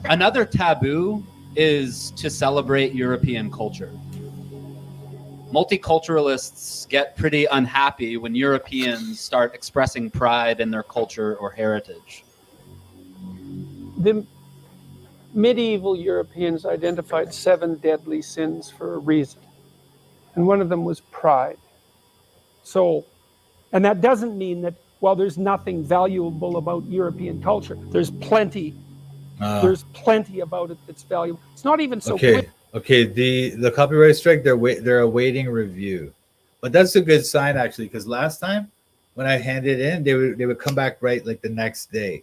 Another taboo is to celebrate European culture. Multiculturalists get pretty unhappy when Europeans start expressing pride in their culture or heritage. The medieval Europeans identified 7 deadly sins for a reason, and one of them was pride. So, and that doesn't mean that, well, there's nothing valuable about European culture. There's plenty about it that's valuable. It's not even so clear. Okay. The copyright strike, they're awaiting review, but that's a good sign actually, because last time when I handed in, they would come back right like the next day,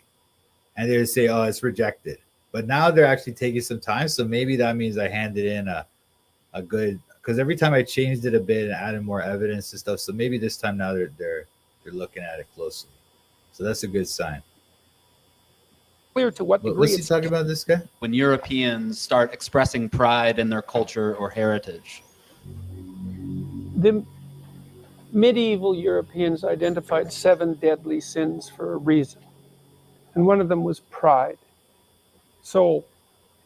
and they would say, "Oh, it's rejected." But now they're actually taking some time, so maybe that means I handed in a good, because every time I changed it a bit and added more evidence and stuff, so maybe this time now they're looking at it closely, so that's a good sign. Clear to what degree. What's he talking about, this guy? When Europeans start expressing pride in their culture or heritage. The medieval Europeans identified 7 deadly sins for a reason, and one of them was pride. So,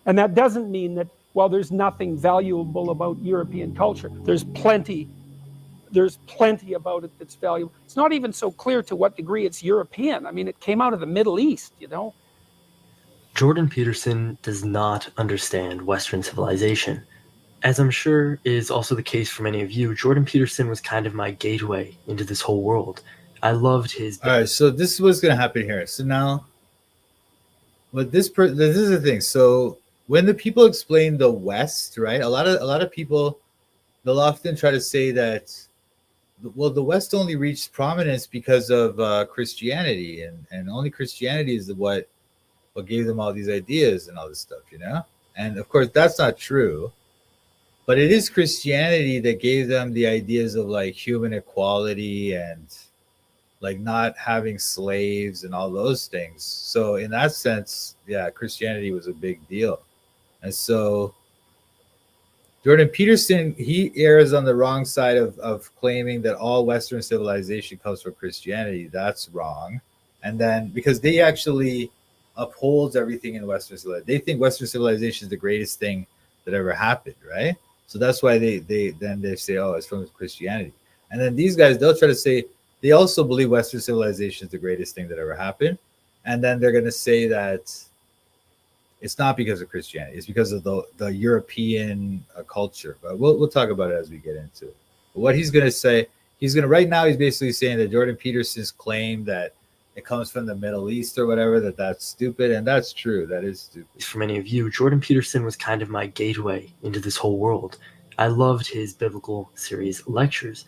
and that doesn't mean that, well, there's nothing valuable about European culture. There's plenty about it that's valuable. It's not even so clear to what degree it's European. I mean, it came out of the Middle East, you know. Jordan Peterson does not understand Western civilization. As I'm sure is also the case for many of you, Jordan Peterson was kind of my gateway into this whole world. I loved his... All right, so this is what's going to happen here. So now, this is the thing. So when the people explain the West, right, a lot of people, they'll often try to say that, well, the West only reached prominence because of Christianity, and only Christianity is what gave them all these ideas and all this stuff, you know? And of course, that's not true. But it is Christianity that gave them the ideas of like human equality and like not having slaves and all those things. So in that sense, yeah, Christianity was a big deal. And so Jordan Peterson, he errs on the wrong side of claiming that all Western civilization comes from Christianity. That's wrong. And then because they actually upholds everything in Western civilization. They think Western civilization is the greatest thing that ever happened, right? So that's why they say, oh, it's from Christianity. And then these guys, they'll try to say they also believe Western civilization is the greatest thing that ever happened. And then they're going to say that it's not because of Christianity. It's because of the European culture. But we'll talk about it as we get into it. But what he's going to say, right now, he's basically saying that Jordan Peterson's claim that it comes from the Middle East or whatever, that's stupid. And that's true. That is stupid. For many of you, Jordan Peterson was kind of my gateway into this whole world. I loved his biblical series lectures,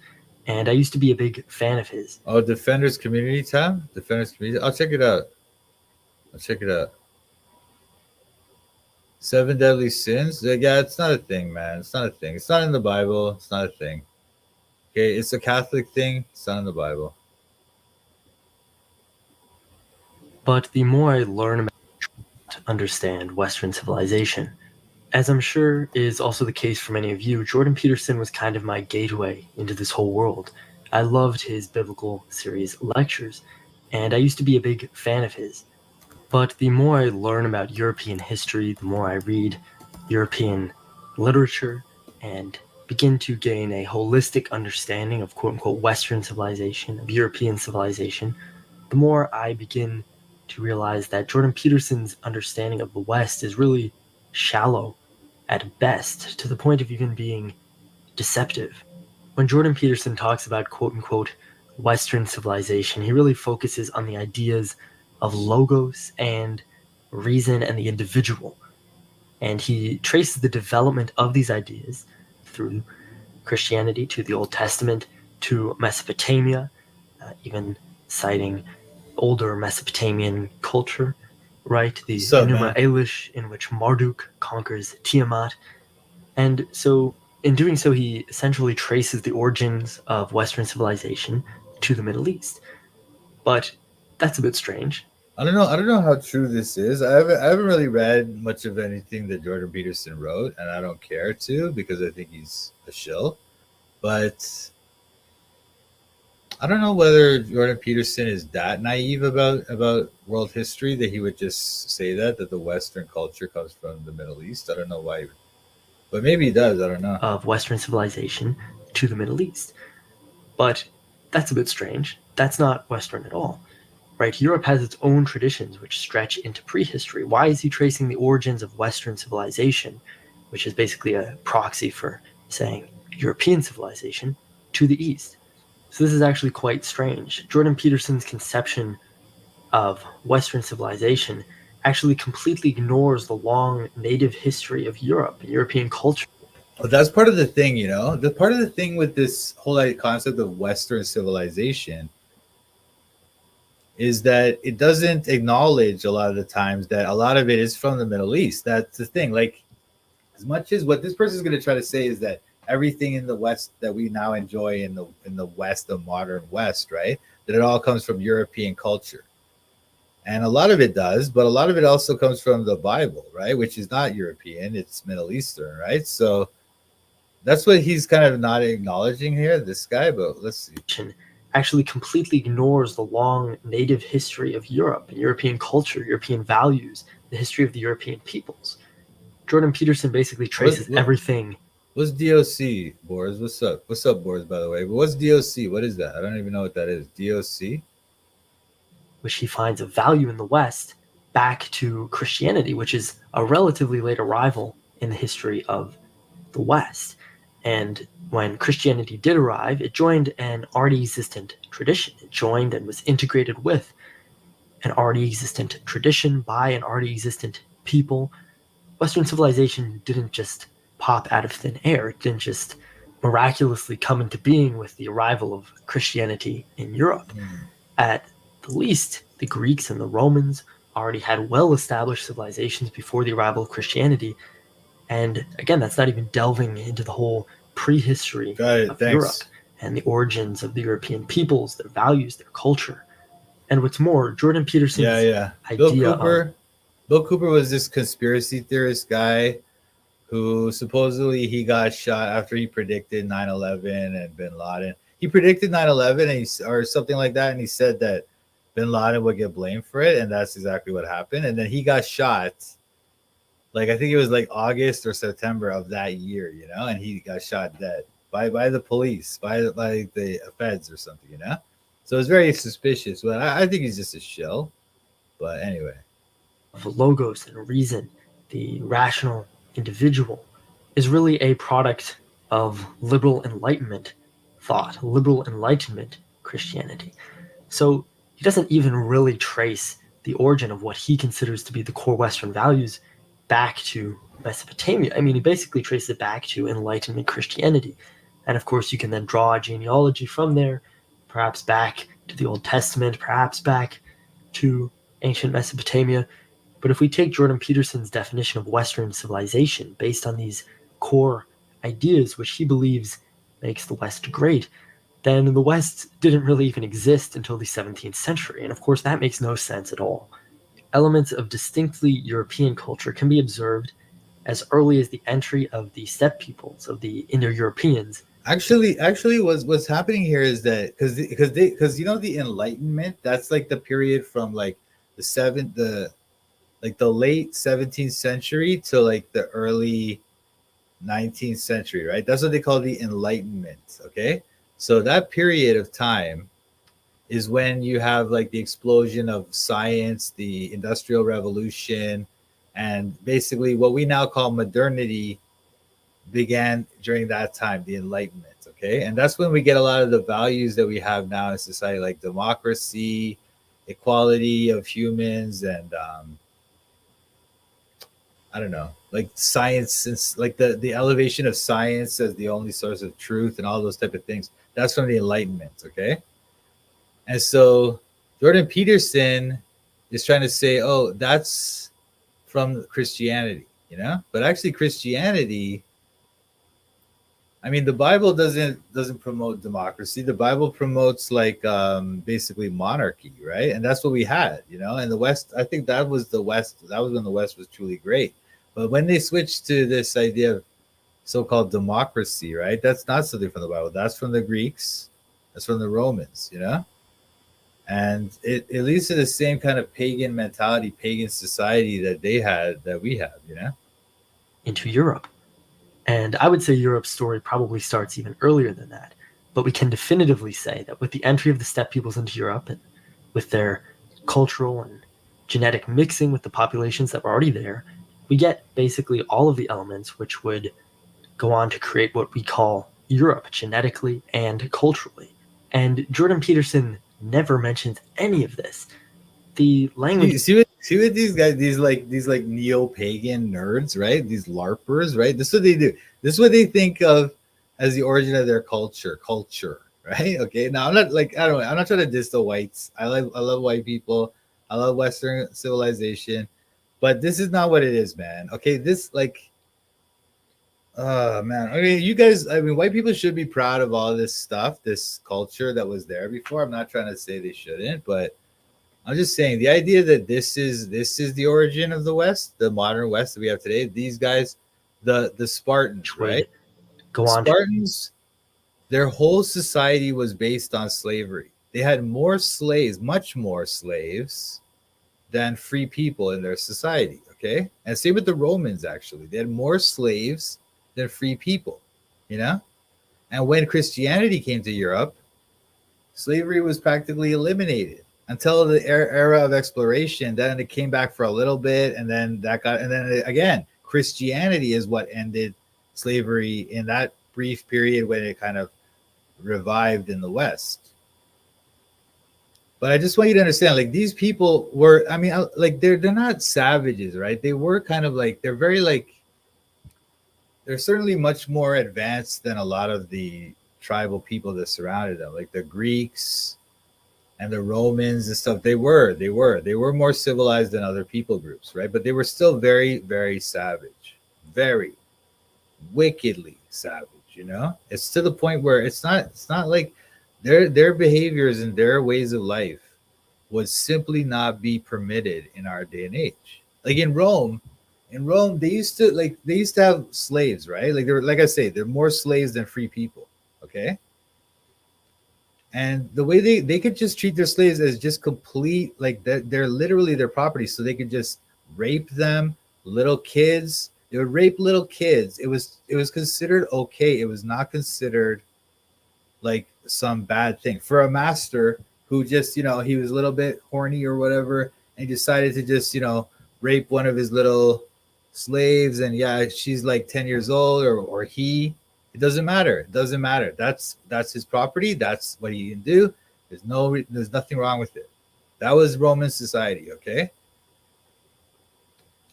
and I used to be a big fan of his. Oh, Defenders Community tab? Defenders Community. I'll check it out. 7 deadly sins? Yeah, it's not a thing, man. It's not a thing. It's not in the Bible. It's not a thing. Okay, it's a Catholic thing. It's not in the Bible. But the more I learn about to understand Western civilization, as I'm sure is also the case for many of you, Jordan Peterson was kind of my gateway into this whole world. I loved his biblical series lectures, and I used to be a big fan of his. But the more I learn about European history, the more I read European literature and begin to gain a holistic understanding of quote-unquote Western civilization, of European civilization, the more I begin to realize that Jordan Peterson's understanding of the West is really shallow at best, to the point of even being deceptive. When Jordan Peterson talks about quote-unquote Western civilization, he really focuses on the ideas of logos and reason and the individual. And he traces the development of these ideas through Christianity to the Old Testament to Mesopotamia, even citing older Mesopotamian culture, right? The Enuma Elish, in which Marduk conquers Tiamat. And so in doing so, he essentially traces the origins of Western civilization to the Middle East. But that's a bit strange. I don't know how true this is. I haven't really read much of anything that Jordan Peterson wrote, and I don't care to because I think he's a shill. But I don't know whether Jordan Peterson is that naive about world history that he would just say that the Western culture comes from the Middle East. I don't know why, but maybe he does. I don't know. Of Western civilization to the Middle East. But that's a bit strange. That's not Western at all, right? Europe has its own traditions which stretch into prehistory. Why is he tracing the origins of Western civilization, which is basically a proxy for saying European civilization, to the East? So this is actually quite strange. Jordan Peterson's conception of Western civilization actually completely ignores the long native history of Europe and European culture. Well, that's part of the thing, you know. The part of the thing with this whole concept of Western civilization is that it doesn't acknowledge a lot of the times that a lot of it is from the Middle East. That's the thing. Like, as much as what this person is going to try to say is that everything in the West that we now enjoy in the West, the modern West, right, that it all comes from European culture. And a lot of it does, but a lot of it also comes from the Bible, right, which is not European, it's Middle Eastern, right? So that's what he's kind of not acknowledging here, this guy, but let's see. Actually completely ignores the long native history of Europe and European culture, European values, the history of the European peoples. Jordan Peterson basically traces everything. What's DOC, Boris? What's up? What's up, Boris, by the way? But what's DOC? What is that? I don't even know what that is. DOC? Which he finds a value in the West back to Christianity, which is a relatively late arrival in the history of the West. And when Christianity did arrive, it joined an already existent tradition. It joined and was integrated with an already existent tradition by an already existent people. Western civilization didn't just pop out of thin air. It didn't just miraculously come into being with the arrival of Christianity in Europe. At the least, the Greeks and the Romans already had well-established civilizations before the arrival of Christianity. And again, that's not even delving into the whole prehistory of Europe and the origins of the European peoples, their values, their culture. And what's more, Jordan Peterson's idea Bill Cooper was this conspiracy theorist guy who supposedly he got shot after he predicted 9/11 and bin Laden. He predicted 9/11 or something like that, and he said that bin Laden would get blamed for it, and that's exactly what happened. And then he got shot, like I think it was like August or September of that year, you know, and he got shot dead by the police, by the feds or something, you know. So it's very suspicious. But I think he's just a shill. But anyway, of logos and reason, the rational individual, is really a product of liberal enlightenment thought, liberal enlightenment Christianity. So he doesn't even really trace the origin of what he considers to be the core Western values back to Mesopotamia. I mean, he basically traces it back to Enlightenment Christianity. And of course, you can then draw a genealogy from there, perhaps back to the Old Testament, perhaps back to ancient Mesopotamia. But if we take Jordan Peterson's definition of Western civilization based on these core ideas, which he believes makes the West great, then the West didn't really even exist until the 17th century. And of course, that makes no sense at all. Elements of distinctly European culture can be observed as early as the entry of the steppe peoples, of the Indo-Europeans. Actually, what's happening here is that because you know the Enlightenment, that's like the period from like the late 17th century to like the early 19th century, right? That's what they call the Enlightenment. Okay, so that period of time is when you have like the explosion of science, the Industrial Revolution, and basically what we now call modernity began during that time, the Enlightenment. Okay, and that's when we get a lot of the values that we have now in society, like democracy, equality of humans, and I don't know, like science, and like the elevation of science as the only source of truth and all those type of things. That's from the Enlightenment. Okay, and so Jordan Peterson is trying to say, oh, that's from Christianity, you know, but actually Christianity, I mean, the Bible doesn't promote democracy. The Bible promotes like basically monarchy, right? And that's what we had, you know. And the West, I think that was the West. That was when the West was truly great. But when they switched to this idea of so-called democracy, right? That's not something from the Bible. That's from the Greeks, That's from the Romans, you know? And it leads to the same kind of pagan mentality, pagan society that they had, that we have, you know? into Europe. And I would say Europe's story probably starts even earlier than that. But we can definitively say that with the entry of the steppe peoples into Europe and with their cultural and genetic mixing with the populations that were already there, we get basically all of the elements which would go on to create what we call Europe genetically and culturally. And Jordan Peterson never mentions any of this. The language. See what these guys, these like neo-pagan nerds, right? These LARPers, right? This is what they do. This is what they think of as the origin of their culture, right? Okay. Now I'm not like, I don't know, I'm not trying to diss the whites. I love white people. I love Western civilization, but this is not what it is, man. Okay. This like, oh man. I mean, you guys, I mean, white people should be proud of all this stuff, this culture that was there before. I'm not trying to say they shouldn't, but I'm just saying the idea that this is the origin of the West, the modern West that we have today. These guys, the Spartans, right? Go on. Spartans, their whole society was based on slavery. They had more slaves, much more slaves than free people in their society. Okay, and same with the Romans. Actually, they had more slaves than free people. You know, and when Christianity came to Europe, slavery was practically eliminated until the era of exploration. Then it came back for a little bit, and then again, Christianity is what ended slavery in that brief period when it kind of revived in the West. But I just want you to understand, like, these people were, I mean, like, they're not savages, right? They were kind of like, they're very like, they're certainly much more advanced than a lot of the tribal people that surrounded them, like the Greeks and the Romans and stuff. They were more civilized than other people groups, right? But they were still very, very savage, very wickedly savage. You know, it's to the point where it's not like their behaviors and their ways of life would simply not be permitted in our day and age. Like in Rome, they used to have slaves, right? Like like I say, they're more slaves than free people. Okay. And the way they could just treat their slaves as just complete, like they're literally their property. So they could just rape them, little kids. They would rape little kids. It was considered okay. It was not considered like some bad thing for a master who just, he was a little bit horny or whatever, and he decided to just, rape one of his little slaves. And yeah, she's like 10 years old or he. It doesn't matter. It doesn't matter. That's his property. That's what he can do. There's nothing wrong with it. That was Roman society, okay?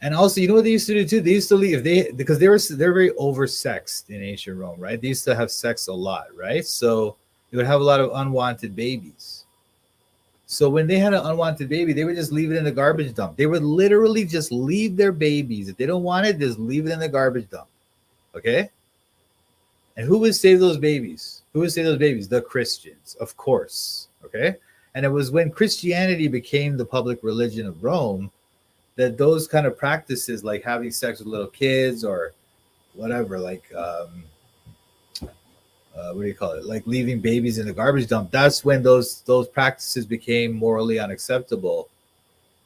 And also, you know what they used to do too? They used to leave because they're very oversexed in ancient Rome, right? They used to have sex a lot, right? So they would have a lot of unwanted babies. So when they had an unwanted baby, they would just leave it in the garbage dump. They would literally just leave their babies. If they don't want it, just leave it in the garbage dump. Okay? And who would save those babies? The Christians, of course. Okay? And it was when Christianity became the public religion of Rome that those kind of practices, like having sex with little kids or whatever, like what do you call it? Like leaving babies in the garbage dump. That's when those practices became morally unacceptable,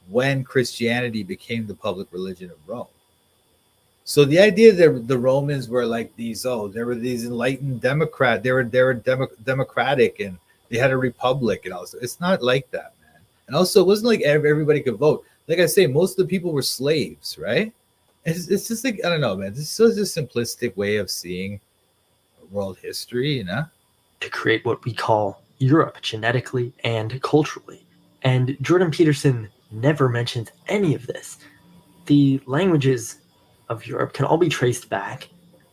when Christianity became the public religion of Rome. So the idea that the Romans were like these, there were these enlightened democrat, they were democratic and they had a republic and all this. It's not like that, man. And also, it wasn't like everybody could vote. Like I say, most of the people were slaves, right? It's just like, I don't know, man. This is such a simplistic way of seeing world history, to create what we call Europe genetically and culturally. And Jordan Peterson never mentions any of this. The languages of Europe can all be traced back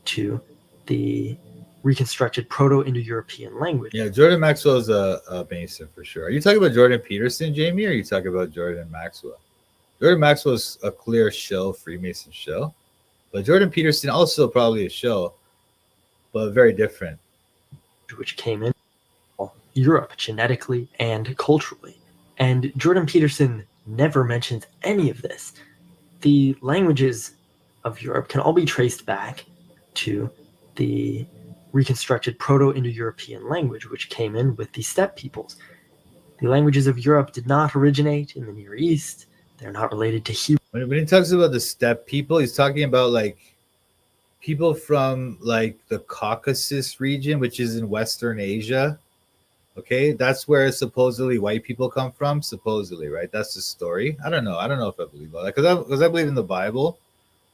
to the reconstructed Proto-Indo-European language. Yeah, Jordan Maxwell is a Mason for sure. Are you talking about Jordan Peterson, Jamie, or are you talking about Jordan Maxwell? Jordan Maxwell is a clear shill, Freemason shill, but Jordan Peterson also probably a shill, but very different. Which came in Europe genetically and culturally. And Jordan Peterson never mentions any of this. The languages of Europe can all be traced back to the reconstructed Proto-Indo-European language, which came in with the steppe peoples. The languages of Europe did not originate in the Near East. They're not related to Hebrew. When he talks about the steppe people, he's talking about like people from like the Caucasus region, which is in Western Asia. Okay, that's where supposedly white people come from. Supposedly, right? That's the story. I don't know. I don't know if I believe all that because I believe in the Bible.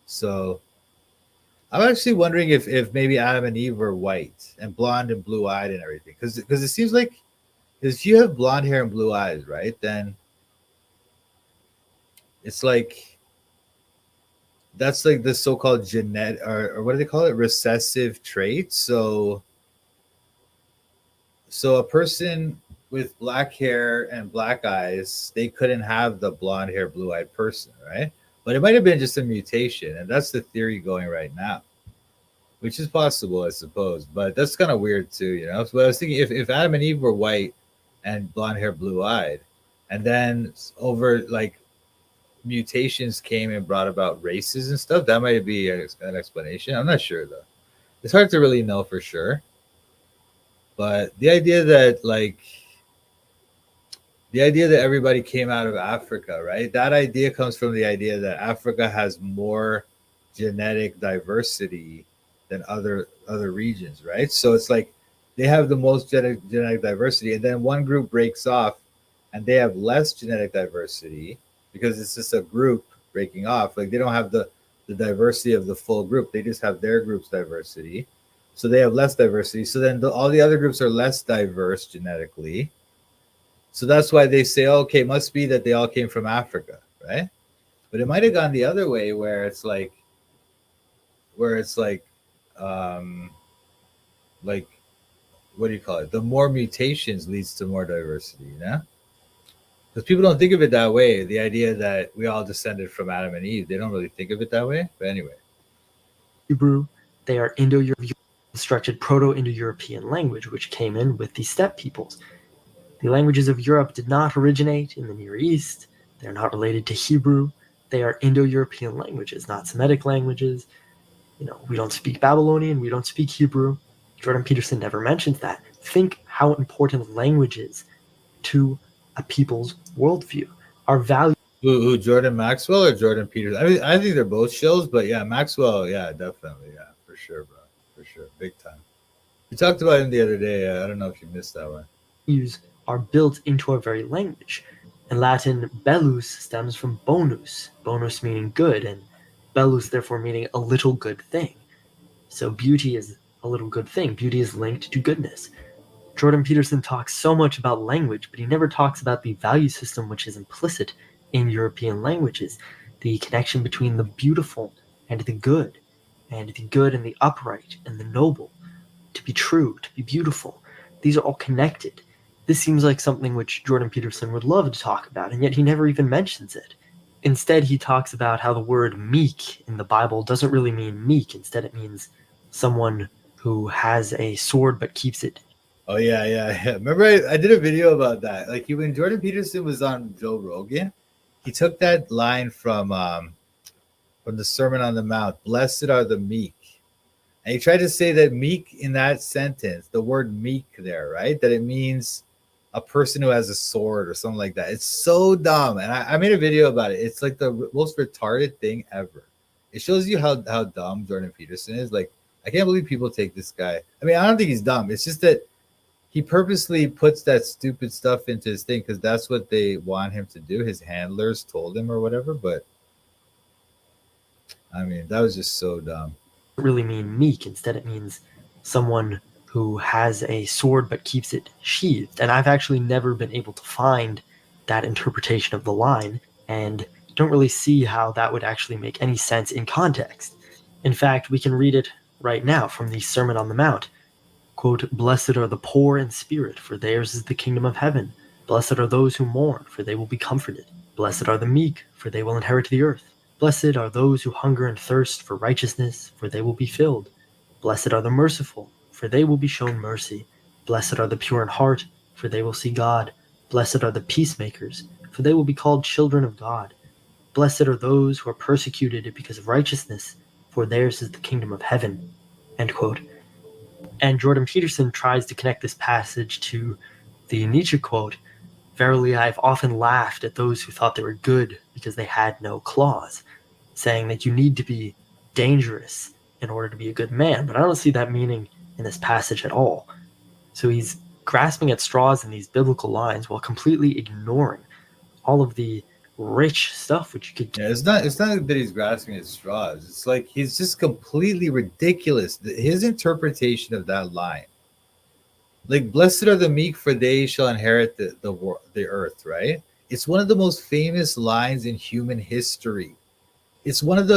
So I'm actually wondering if maybe Adam and Eve were white and blonde and blue eyed and everything. Because it seems like if you have blonde hair and blue eyes, right, then it's like that's like the so-called genetic or what do they call it? Recessive trait. So a person with black hair and black eyes, they couldn't have the blonde hair, blue eyed person, right? But it might have been just a mutation, and that's the theory going right now, which is possible, I suppose. But that's kind of weird too, you know. So I was thinking if Adam and Eve were white and blonde hair, blue eyed, and then over like mutations came and brought about races and stuff, that might be an explanation. I'm not sure though. It's hard to really know for sure. But the idea that everybody came out of Africa, right? That idea comes from the idea that Africa has more genetic diversity than other regions, right? So it's like they have the most genetic diversity, and then one group breaks off and they have less genetic diversity because it's just a group breaking off. Like they don't have the diversity of the full group. They just have their group's diversity. So they have less diversity. So then all the other groups are less diverse genetically. So that's why they say, okay, it must be that they all came from Africa, right? But it might have gone the other way where it's like what do you call it? The more mutations leads to more diversity, you know? Because people don't think of it that way. The idea that we all descended from Adam and Eve, they don't really think of it that way. But anyway. Hebrew, they are Indo-European, constructed Proto-Indo-European language, which came in with the steppe peoples. The languages of Europe did not originate in the Near East. They're not related to Hebrew. They are Indo-European languages, not Semitic languages. You know, we don't speak Babylonian, we don't speak Hebrew. Jordan Peterson never mentions that. Think how important language is to a people's worldview. Our value. Who, Jordan Maxwell or Jordan Peterson? I mean, I think they're both shows, but yeah, Maxwell, yeah, definitely, yeah, for sure, bro, for sure, big time. We talked about him the other day. I don't know if you missed that one. Are built into our very language. In Latin, bellus stems from bonus, bonus meaning good, and bellus therefore meaning a little good thing. So beauty is a little good thing. Beauty is linked to goodness. Jordan Peterson talks so much about language, but he never talks about the value system which is implicit in European languages, the connection between the beautiful and the good and the upright and the noble, to be true, to be beautiful. These are all connected. This seems like something which Jordan Peterson would love to talk about, and yet he never even mentions it. Instead, he talks about how the word meek in the Bible doesn't really mean meek. Instead, it means someone who has a sword but keeps it. Oh, yeah. Remember, I did a video about that. Like, when Jordan Peterson was on Joe Rogan, he took that line from the Sermon on the Mount, "Blessed are the meek." And he tried to say that meek in that sentence, the word meek there, right? That it means a person who has a sword or something like that. It's so dumb. And I made a video about it. It's like the most retarded thing ever. It shows you how dumb Jordan Peterson is. Like, I can't believe people take this guy. I mean, I don't think he's dumb. It's just that he purposely puts that stupid stuff into his thing because that's what they want him to do. His handlers told him or whatever. But, I mean, that was just so dumb. Really mean meek. Instead, it means someone who has a sword but keeps it sheathed. And I've actually never been able to find that interpretation of the line, and don't really see how that would actually make any sense in context. In fact, we can read it right now from the Sermon on the Mount. Quote, "Blessed are the poor in spirit, for theirs is the kingdom of heaven. Blessed are those who mourn, for they will be comforted. Blessed are the meek, for they will inherit the earth. Blessed are those who hunger and thirst for righteousness, for they will be filled. Blessed are the merciful, for they will be shown mercy. Blessed are the pure in heart, for they will see God. Blessed are the peacemakers, for they will be called children of God. Blessed are those who are persecuted because of righteousness, for theirs is the kingdom of heaven." End quote. And Jordan Peterson tries to connect this passage to the Nietzsche quote, "Verily, I have often laughed at those who thought they were good because they had no claws," saying that you need to be dangerous in order to be a good man. But I don't see that meaning in this passage at all. So he's grasping at straws in these biblical lines while completely ignoring all of the rich stuff which you could get. Yeah, it's not that he's grasping at straws. It's like he's just completely ridiculous. His interpretation of that line, like "Blessed are the meek, for they shall inherit the earth." Right? It's one of the most famous lines in human history. It's one of the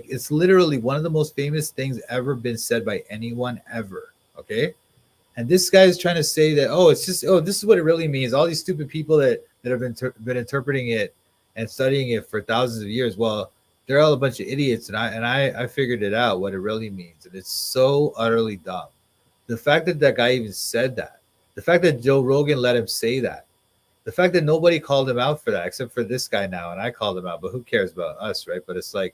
it's literally one of the most famous things ever been said by anyone ever. Okay, and this guy is trying to say that it's just this is what it really means. All these stupid people that have been interpreting it and studying it for thousands of years. Well, they're all a bunch of idiots, and I figured it out what it really means, and it's so utterly dumb. The fact that that guy even said that, the fact that Joe Rogan let him say that, the fact that nobody called him out for that except for this guy now, and I called him out, but who cares about us, right? But it's like,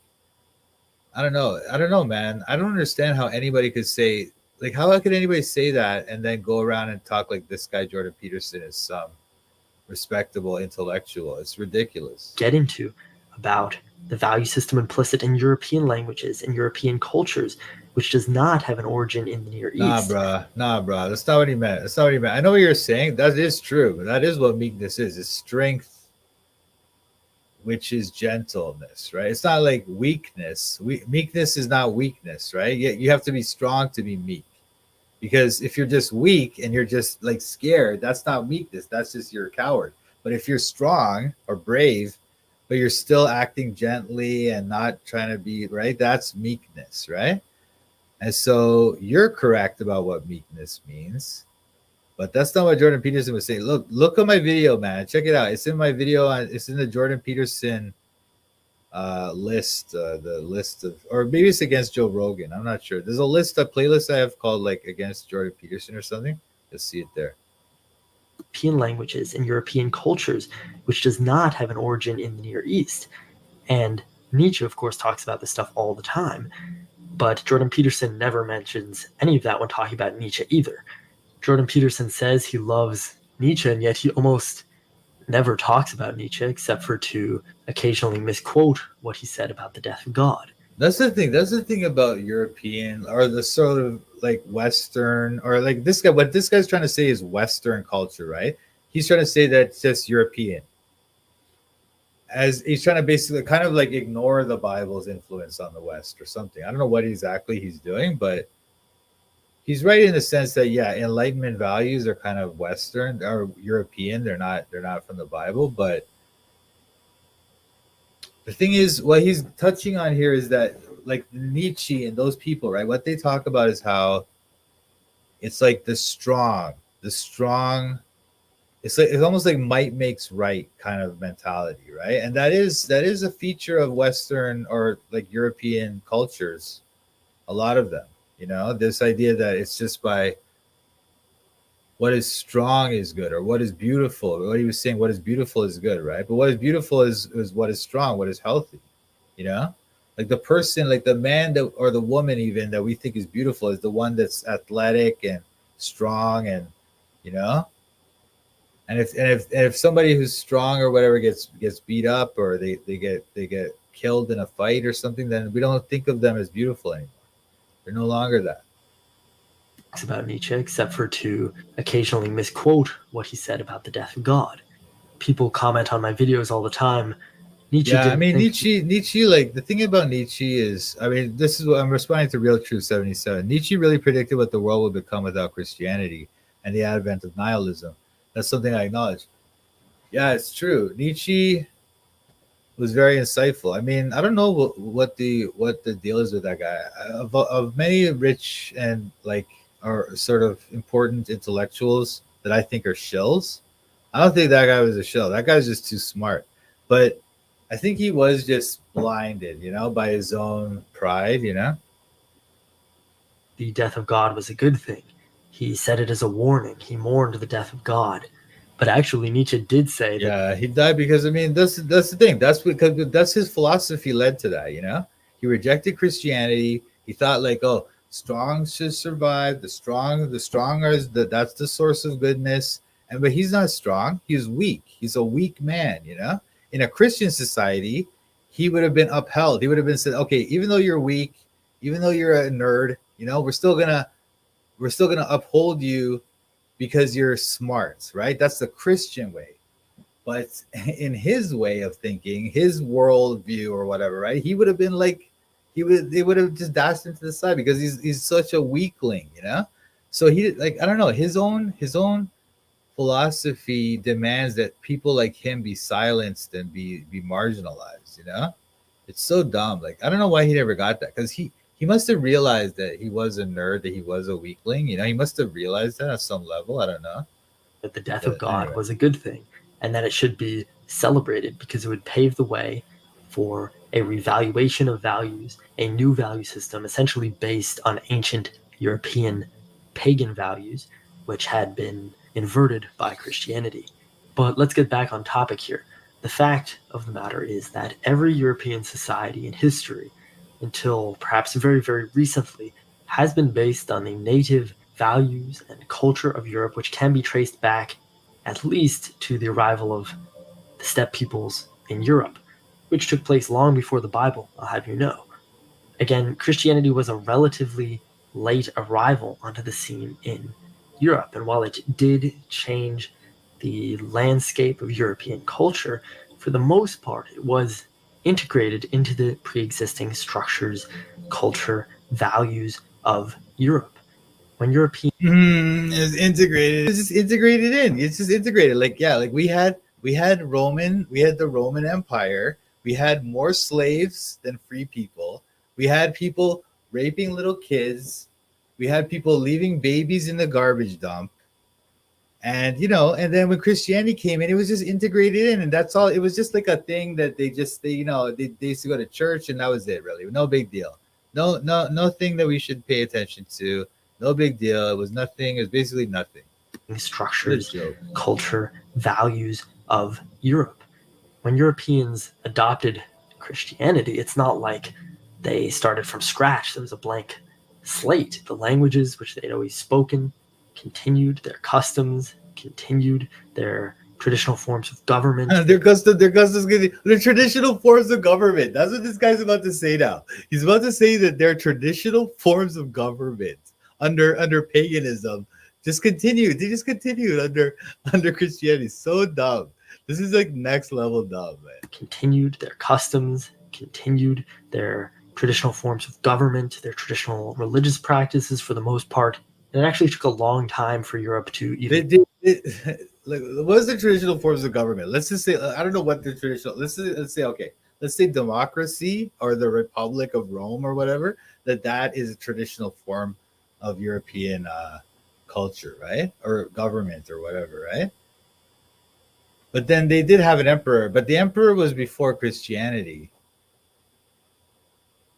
I don't know, man. I don't understand how anybody could say, like, how could anybody say that and then go around and talk like this guy Jordan Peterson is some respectable intellectual. It's ridiculous. Get into about the value system implicit in European languages and European cultures, which does not have an origin in the Near East. Nah, bruh. That's not what he meant. I know what you're saying. That is true. That is what meekness is. It's strength, which is gentleness, right? It's not like weakness. Meekness is not weakness, right? You have to be strong to be meek. Because if you're just weak and you're just like scared, that's not weakness. That's just you're a coward. But if you're strong or brave, but you're still acting gently and not trying to be right, that's meekness, right? And so you're correct about what meekness means. But that's not what Jordan Peterson was saying. Look at my video, man. Check it out. It's in my video. It's in the Jordan Peterson list, the list of, or maybe it's against Joe Rogan. I'm not sure. There's a playlist I have called like against Jordan Peterson or something. You'll see it there. European languages and European cultures, which does not have an origin in the Near East. And Nietzsche, of course, talks about this stuff all the time. But Jordan Peterson never mentions any of that when talking about Nietzsche either. Jordan Peterson says he loves Nietzsche, and yet he almost never talks about Nietzsche except for to occasionally misquote what he said about the death of God. That's the thing. That's the thing about European or the sort of like Western or like this guy. What this guy's trying to say is Western culture, right? He's trying to say that it's just European. As he's trying to basically kind of like ignore the Bible's influence on the West or something. I don't know what exactly he's doing, but he's right in the sense that Enlightenment values are kind of Western or European. They're not from the Bible. But the thing is, what he's touching on here is that like Nietzsche and those people, right? What they talk about is how it's like the strong. It's almost like might makes right kind of mentality, right? And that is a feature of Western or like European cultures. A lot of them. This idea that it's just by what is strong is good, or what is beautiful. What he was saying, what is beautiful is good, right? But what is beautiful is what is strong, what is healthy, like the person, like the man that, or the woman even that we think is beautiful is the one that's athletic and strong and, and if somebody who's strong or whatever gets beat up or they get killed in a fight or something, then we don't think of them as beautiful anymore. They're no longer that. About Nietzsche, except for to occasionally misquote what he said about the death of God. People comment on my videos all the time. Nietzsche. Nietzsche. Like the thing about Nietzsche is, this is what I'm responding to. Real Truth 77. Nietzsche really predicted what the world would become without Christianity and the advent of nihilism. That's something I acknowledge. Yeah, it's true. Nietzsche was very insightful. I don't know what the deal is with that guy. Of many rich and like or sort of important intellectuals that I think are shills, I don't think that guy was a shill. That guy's just too smart. But I think he was just blinded, by his own pride, The death of God was a good thing. He said it as a warning. He mourned the death of God. But actually, Nietzsche did say that. Yeah, he died because, that's the thing. That's his philosophy led to that, He rejected Christianity. He thought like, strong should survive. The strong are that's the source of goodness. And but he's not strong. He's weak. He's a weak man. In a Christian society, he would have been upheld. He would have been said, okay, even though you're weak, even though you're a nerd, we're still gonna uphold you because you're smart, right? That's the Christian way. But in his way of thinking, his worldview or whatever, right? He would have been like, they would have just dashed him to the side because he's such a weakling, So he like, I don't know, his own philosophy demands that people like him be silenced and be marginalized, It's so dumb. Like, I don't know why he never got that, because he must have realized that he was a nerd, that he was a weakling. He must have realized that at some level. I don't know. That the death of God was a good thing, and that it should be celebrated because it would pave the way for a revaluation of values, a new value system essentially based on ancient European pagan values, which had been inverted by Christianity. But let's get back on topic here. The fact of the matter is that every European society in history, until perhaps very, very recently, has been based on the native values and culture of Europe, which can be traced back at least to the arrival of the steppe peoples in Europe, which took place long before the Bible, I'll have you know. Again, Christianity was a relatively late arrival onto the scene in Europe, and while it did change the landscape of European culture, for the most part, it was integrated into the pre-existing structures, culture, values of Europe. When European It's integrated. It's just integrated in. It's just integrated. Like, yeah, like we had the Roman Empire. We had more slaves than free people. We had people raping little kids. We had people leaving babies in the garbage dump. And and then when Christianity came in, it was just integrated in, and that's all. It was just like a thing that they used to go to church, and that was it, really. No big deal. No thing that we should pay attention to. No big deal. It was nothing. It was basically nothing. Structures, culture, values of Europe. When Europeans adopted Christianity, it's not like they started from scratch. There was a blank slate. The languages which they'd always spoken continued, their customs continued, their traditional forms of government. Their traditional forms of government. That's what this guy's about to say now. He's about to say that their traditional forms of government under paganism just continued. They just continued under Christianity. So dumb. This is like next level dumb, man. Continued their customs, continued their traditional forms of government, their traditional religious practices for the most part. And it actually took a long time for Europe to even. Like, what is the traditional forms of government? Let's just say, I don't know what the traditional. Let's say democracy or the Republic of Rome or whatever. That is a traditional form of European culture, right? Or government or whatever, right? But then they did have an emperor, but the emperor was before Christianity.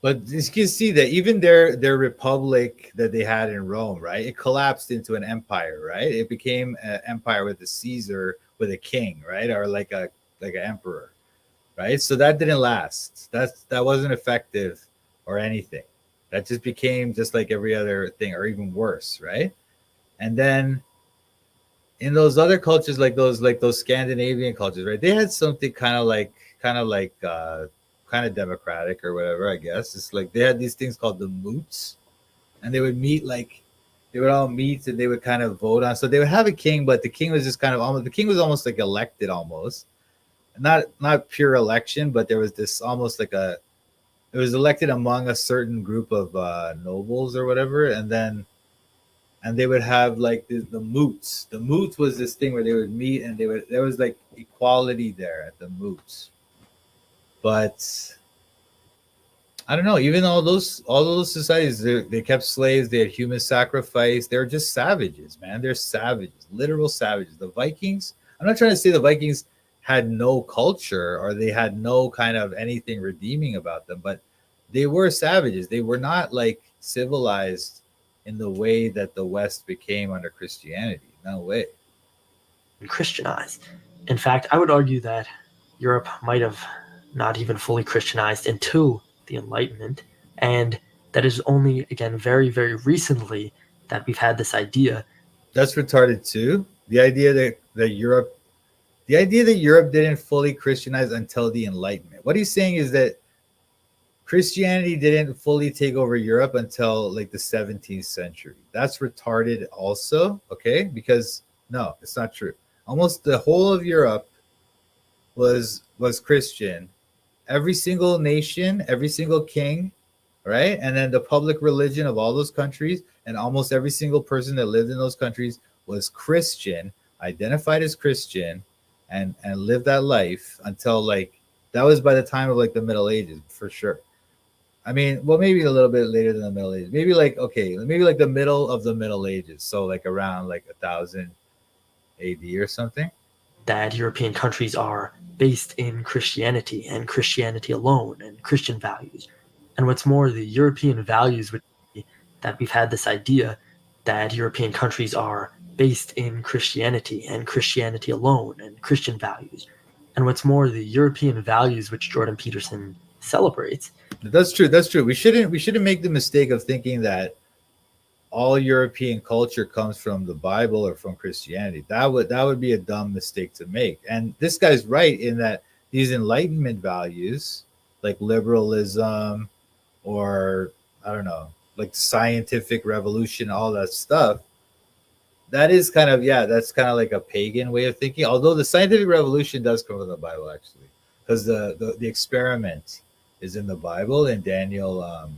But you can see that even their republic that they had in Rome, right? It collapsed into an empire, right? It became an empire with a Caesar, with a king, right? Or like an emperor, right? So that didn't last. That wasn't effective or anything. That just became just like every other thing, or even worse, right? And then in those other cultures, like those Scandinavian cultures, right? They had something kind of democratic or whatever, I guess. It's like they had these things called the moots, and they would meet, like they would all meet and they would kind of vote on. So they would have a king, but the king was just kind of almost like elected, almost not pure election, but there was this almost like it was elected among a certain group of nobles or whatever, and they would have like the moots. The moots was this thing where they would meet, and there was like equality there at the moots. But I don't know. Even all those societies, they kept slaves. They had human sacrifice. They're just savages, man. They're savages, literal savages. The Vikings. I'm not trying to say the Vikings had no culture or they had no kind of anything redeeming about them, but they were savages. They were not like civilized in the way that the West became under Christianity. No way. Christianized. In fact, I would argue that Europe might have not even fully Christianized until the Enlightenment, and that is only, again, very, very recently that we've had this idea. That's retarded too. The idea that Europe didn't fully Christianize until the Enlightenment. What he's saying is that Christianity didn't fully take over Europe until like the 17th century. That's retarded also, okay? Because no, it's not true. Almost the whole of Europe was Christian. Every single nation, every single king, right? And then the public religion of all those countries and almost every single person that lived in those countries was Christian, identified as Christian, and lived that life until like that was by the time of like the Middle Ages for sure. I mean, well, maybe a little bit later than the Middle Ages. Maybe like maybe like the middle of the Middle Ages. So like around like 1000 AD or something. That European countries are based in Christianity and Christianity alone and Christian values. And what's more, the European values that we've had this idea that European countries are based in Christianity and Christianity alone and Christian values. And what's more, the European values which Jordan Peterson celebrates. That's true. That's true. We shouldn't make the mistake of thinking that all European culture comes from the Bible or from Christianity. That would be a dumb mistake to make. And this guy's right in that these Enlightenment values, like liberalism, or I don't know, like the scientific revolution, all that stuff, that is kind of that's kind of like a pagan way of thinking. Although the scientific revolution does come from the Bible actually, because the experiment is in the Bible in Daniel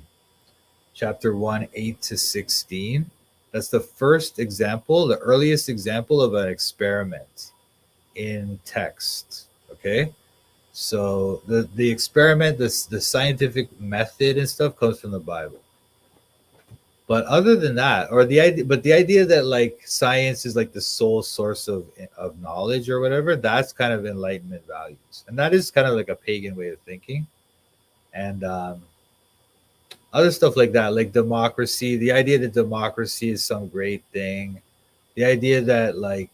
chapter 1, 8-16. That's the first example, the earliest example of an experiment in text. Okay, so the experiment, the scientific method and stuff comes from the Bible. But other than that, or the idea that like science is like the sole source of knowledge or whatever, that's kind of Enlightenment values, and that is kind of like a pagan way of thinking. And other stuff like that, like democracy, the idea that democracy is some great thing, the idea that like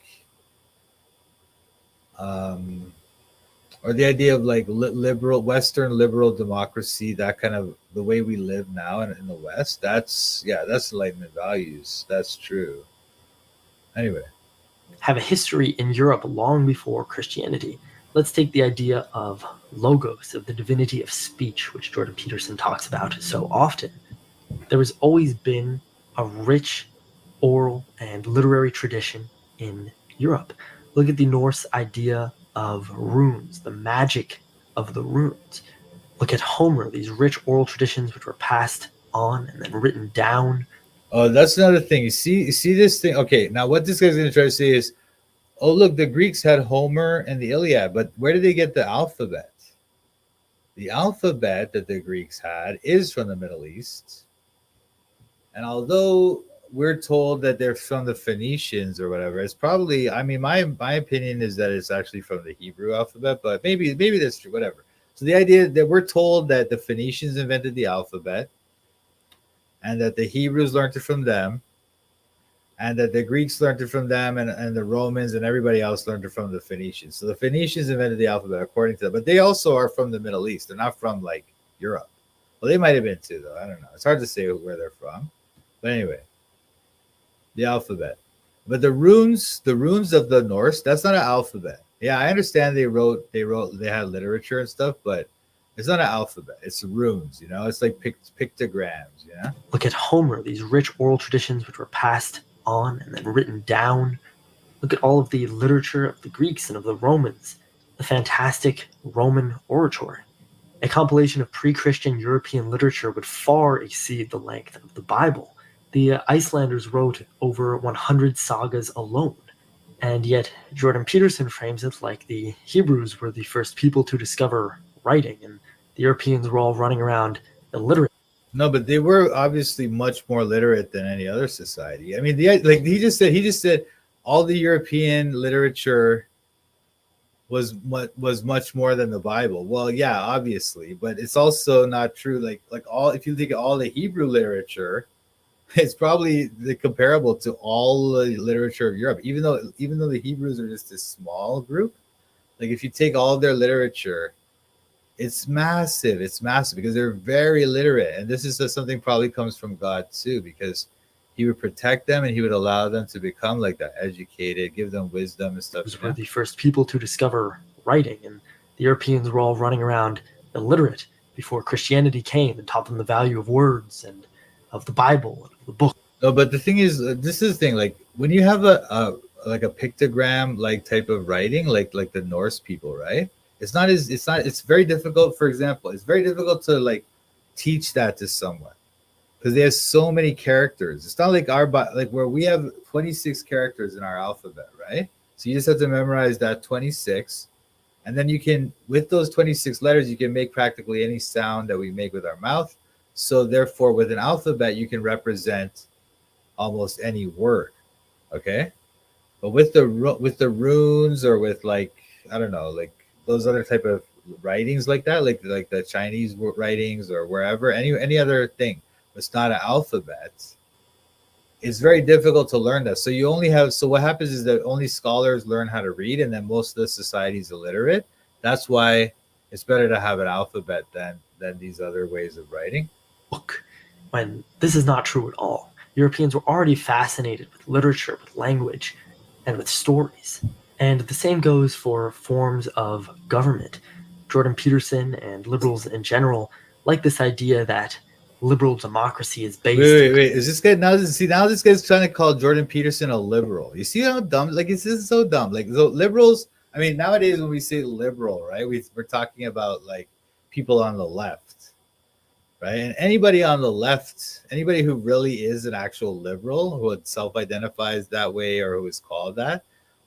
or the idea of like liberal Western liberal democracy, that kind of the way we live now in the West, that's Enlightenment values. That's true. Anyway, have a history in Europe long before Christianity. Let's take the idea of logos, of the divinity of speech, which Jordan Peterson talks about so often. There has always been a rich oral and literary tradition in Europe. Look at the Norse idea of runes, the magic of the runes. Look at Homer, these rich oral traditions which were passed on and then written down. Oh, that's another thing. You see this thing. Okay, now what this guy's going to try to say is, oh, look, the Greeks had Homer and the Iliad, but where did they get the alphabet? The alphabet that the Greeks had is from the Middle East. And although we're told that they're from the Phoenicians or whatever, it's probably, I mean, my opinion is that it's actually from the Hebrew alphabet, but maybe that's true, whatever. So the idea that we're told that the Phoenicians invented the alphabet and that the Hebrews learned it from them, and that the Greeks learned it from them, and the Romans and everybody else learned it from the Phoenicians. So the Phoenicians invented the alphabet according to them, but they also are from the Middle East. They're not from like Europe. Well, they might have been too, though. I don't know. It's hard to say where they're from. But anyway, the alphabet. But the runes of the Norse, that's not an alphabet. Yeah, I understand they had literature and stuff, but it's not an alphabet. It's runes, you know? It's like pictograms, you know? Look at Homer, these rich oral traditions which were passed on and then written down. Look at all of the literature of the Greeks and of the Romans, the fantastic Roman oratory. A compilation of pre-Christian European literature would far exceed the length of the Bible. The Icelanders wrote over 100 sagas alone, and yet Jordan Peterson frames it like the Hebrews were the first people to discover writing, and the Europeans were all running around illiterate. No, but they were obviously much more literate than any other society. I mean, he just said all the European literature was much more than the Bible. Well, yeah, obviously, but it's also not true. Like all, if you think of all the Hebrew literature, it's probably comparable to all the literature of Europe. Even though the Hebrews are just a small group, like if you take all of their literature It's massive. It's massive because they're very literate, and this is something probably comes from God too, because He would protect them and He would allow them to become like that, educated, give them wisdom and stuff. Were the first people to discover writing, and the Europeans were all running around illiterate before Christianity came and taught them the value of words and of the Bible and of the book. No, but the thing is, this is the thing. Like when you have a like a pictogram like type of writing, like the Norse people, right? It's very difficult. For example, it's very difficult to like teach that to someone because they have so many characters. It's not like like where we have 26 characters in our alphabet, right? So you just have to memorize that 26, and then you can, with those 26 letters, you can make practically any sound that we make with our mouth. So therefore, with an alphabet, you can represent almost any word. Okay, but with the runes or with like, I don't know, like those other type of writings like that, like the Chinese writings or wherever, any other thing, it's not an alphabet. It's very difficult to learn that. So you only have, so what happens is that only scholars learn how to read, and then most of the society is illiterate. That's why it's better to have an alphabet than these other ways of writing. Book, when this is not true at all. Europeans were already fascinated with literature, with language, and with stories. And the same goes for forms of government. Jordan Peterson and liberals in general like this idea that liberal democracy is based. Wait. Is this guy now? Now this guy's trying to call Jordan Peterson a liberal. You see how dumb? Like, this is so dumb. Like, so liberals. I mean, nowadays when we say liberal, right, we're talking about like people on the left, right? And anybody on the left, anybody who really is an actual liberal, who self-identifies that way or who is called that,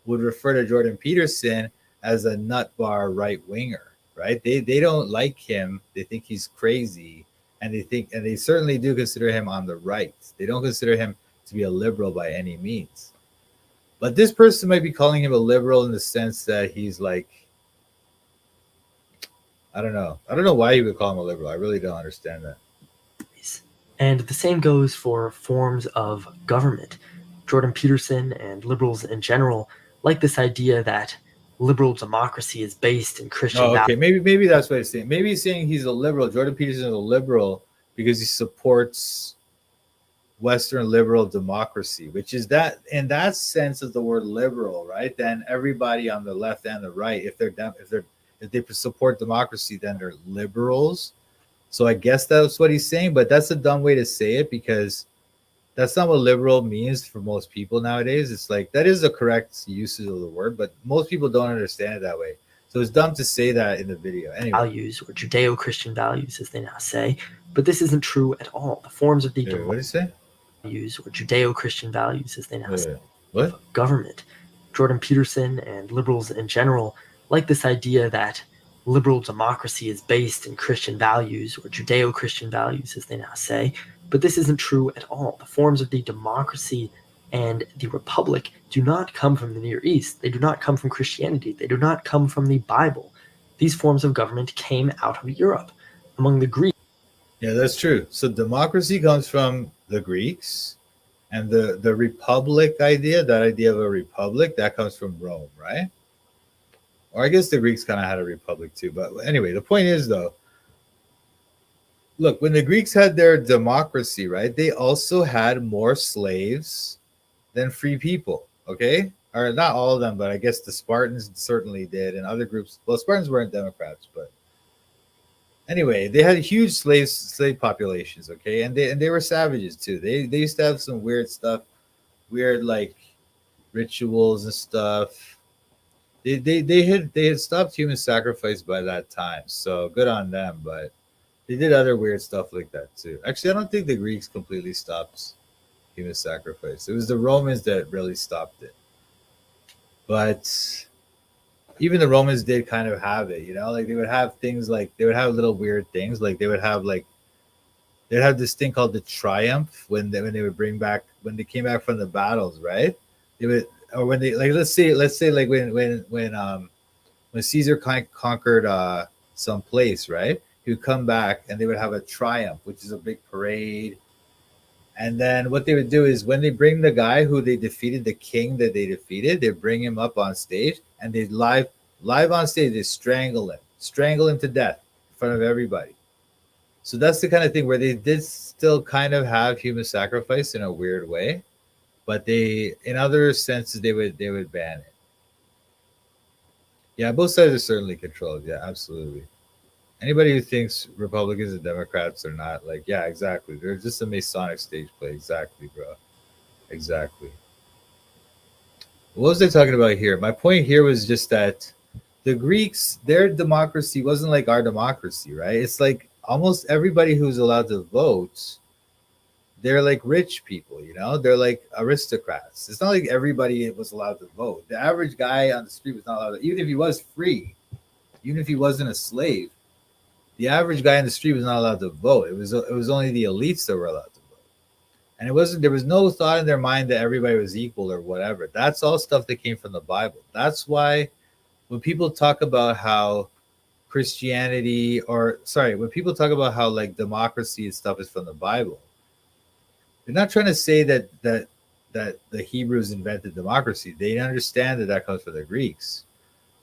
would refer to Jordan Peterson as a nut bar right winger, right? They don't like him. They think he's crazy, and they certainly do consider him on the right. They don't consider him to be a liberal by any means. But this person might be calling him a liberal in the sense that he's like, I don't know why you would call him a liberal. I really don't understand that. And the same goes for forms of government. Jordan Peterson and liberals in general like this idea that liberal democracy is based in Christian okay. values. Maybe that's what he's saying. Maybe he's saying he's a liberal. Jordan Peterson is a liberal because he supports Western liberal democracy, which is that, in that sense of the word liberal, right? Then everybody on the left and the right, if they support democracy, then they're liberals. So I guess that's what he's saying, but that's a dumb way to say it because that's not what liberal means for most people nowadays. It's like, that is the correct usage of the word, but most people don't understand it that way. So it's dumb to say that in the video. Anyway. Values, or Judeo-Christian values, as they now say, but this isn't true at all. The forms of the What did you say? Values, or Judeo-Christian values, as they now say. What? Government. Jordan Peterson and liberals in general like this idea that liberal democracy is based in Christian values, or Judeo-Christian values, as they now say, but this isn't true at all. The forms of the democracy and the republic do not come from the Near East. They do not come from Christianity. They do not come from the Bible. These forms of government came out of Europe, among the Greeks. Yeah, that's true. So democracy comes from the Greeks, and the republic idea, that idea of a republic, that comes from Rome, right? Or I guess the Greeks kind of had a republic too. But anyway, the point is though, look, when the Greeks had their democracy, right, they also had more slaves than free people, okay? Or not all of them, but I guess the Spartans certainly did, and other groups. Well, Spartans weren't Democrats, but anyway, they had huge slave populations, okay? And they were savages too. They used to have some weird stuff, weird like rituals and stuff. They had stopped human sacrifice by that time, so good on them. But they did other weird stuff like that too. Actually, I don't think the Greeks completely stopped human sacrifice. It was the Romans that really stopped it. But even the Romans did kind of have it, you know, like they would have things like, they would have little weird things, like they'd have this thing called the triumph when they would bring back, when they came back from the battles, right? They would, or when they, like, let's say like when Caesar conquered some place, right? He would come back and they would have a triumph, which is a big parade. And then what they would do is when they bring the guy who they defeated, the king that they defeated, they bring him up on stage, and they live on stage, they strangle him to death. front of everybody. So that's the kind of thing where they did still kind of have human sacrifice in a weird way, but they, in other senses, they would ban it. Yeah, both sides are certainly controlled. Yeah, absolutely. Anybody who thinks Republicans and Democrats are not, like, yeah, exactly. They're just a Masonic stage play. Exactly, bro. Exactly. What was I talking about here? My point here was just that the Greeks, their democracy wasn't like our democracy, right? It's like almost everybody who's allowed to vote, they're like rich people, you know? They're like aristocrats. It's not like everybody was allowed to vote. The average guy on the street was not allowed to, even if he was free, even if he wasn't a slave, the average guy in the street was not allowed to vote. It was only the elites that were allowed to vote. And it wasn't, there was no thought in their mind that everybody was equal or whatever. That's all stuff that came from the Bible. That's why when people talk about how Christianity, or sorry, when people talk about how like democracy and stuff is from the Bible, they're not trying to say that the Hebrews invented democracy. They understand that that comes from the Greeks.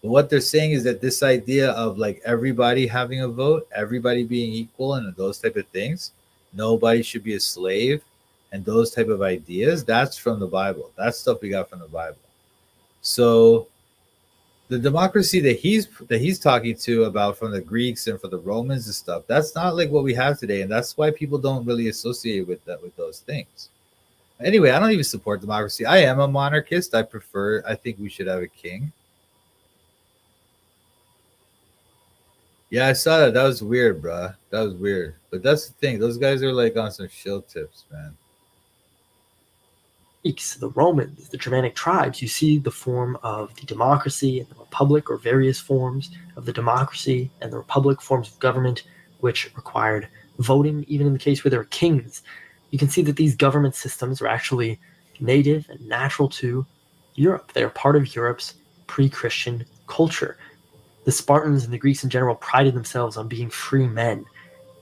But what they're saying is that this idea of like everybody having a vote, everybody being equal, and those type of things, nobody should be a slave, and those type of ideas, that's from the Bible. That's stuff we got from the Bible. So the democracy that he's talking to about from the Greeks and from the Romans and stuff, that's not like what we have today, and that's why people don't really associate with that, with those things. Anyway, I don't even support democracy. I am a monarchist. I think we should have a king. Yeah, I saw that. That was weird, bruh. That was weird. But that's the thing. Those guys are like on some shill tips, man. Greeks, the Romans, the Germanic tribes, you see the form of the democracy and the republic, or various forms of the democracy and the republic, forms of government which required voting, even in the case where there were kings. You can see that these government systems are actually native and natural to Europe. They are part of Europe's pre-Christian culture. The Spartans and the Greeks in general prided themselves on being free men.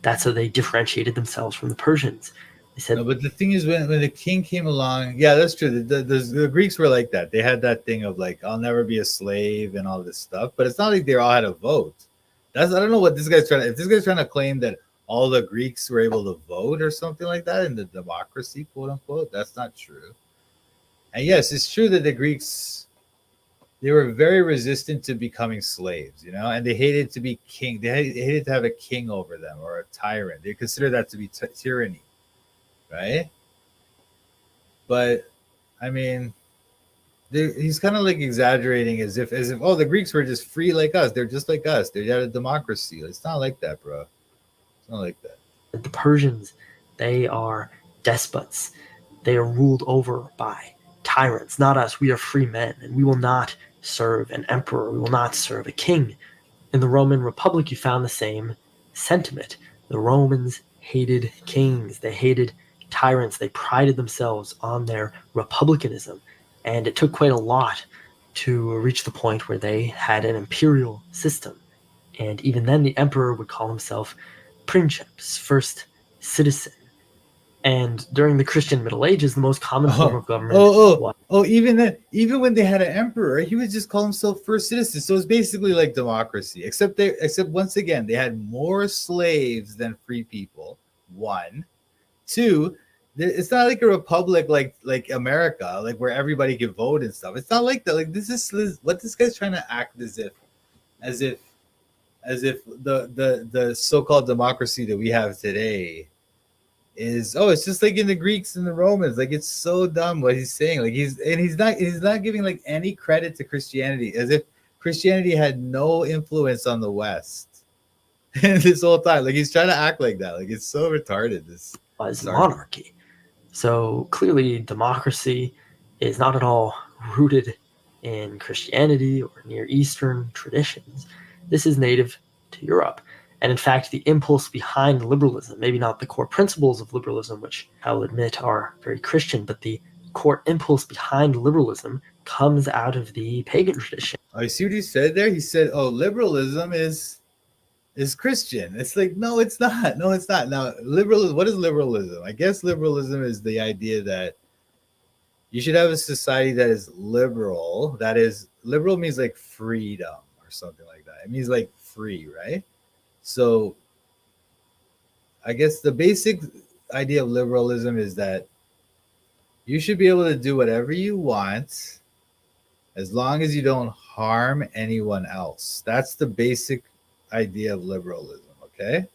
That's how they differentiated themselves from the Persians. They said, No, but the thing is, when the king came along, yeah, that's true. The Greeks were like that. They had that thing of like, I'll never be a slave and all this stuff. But it's not like they all had a vote. I don't know what this guy's trying to. If this guy's trying to claim that all the Greeks were able to vote or something like that in the democracy, quote unquote, that's not true. And yes, it's true that the Greeks, they were very resistant to becoming slaves, you know, and they hated to be king. They hated to have a king over them or a tyrant. They considered that to be tyranny, right? But I mean, he's kind of like exaggerating as if oh, the Greeks were just free like us. They're just like us. They had a democracy. It's not like that, bro. It's not like that. the Persians, they are despots. They are ruled over by tyrants, not us. We are free men, and we will not serve an emperor. We will not serve a king. In the Roman Republic, you found the same sentiment. The Romans hated kings. They hated tyrants. They prided themselves on their republicanism. And it took quite a lot to reach the point where they had an imperial system. And even then, the emperor would call himself princeps, first citizen. And during the Christian Middle Ages, the most common form of government was... Even then, even when they had an emperor, he would just call himself first citizen. So it's basically like democracy, except once again, they had more slaves than free people. One, two, it's not like a republic like America, like where everybody can vote and stuff. It's not like that. Like this is what this guy's trying to act as if the so-called democracy that we have today is, oh, it's just like in the Greeks and the Romans. Like it's so dumb what he's saying. Like he's not giving like any credit to Christianity, as if Christianity had no influence on the West this whole time. Like he's trying to act like that. Like it's so retarded. This was monarchy. So clearly democracy is not at all rooted in Christianity or Near Eastern traditions. This is native to Europe. And in fact, the impulse behind liberalism, maybe not the core principles of liberalism, which I will admit are very Christian, but the core impulse behind liberalism comes out of the pagan tradition. Oh, you see what he said there? He said, oh, liberalism is Christian. It's like, no, it's not. No, it's not. Now, liberalism, what is liberalism? I guess liberalism is the idea that you should have a society that is liberal. That is, liberal means like freedom or something like that. It means like free, right? So I guess the basic idea of liberalism is that you should be able to do whatever you want as long as you don't harm anyone else. That's the basic idea of liberalism, okay?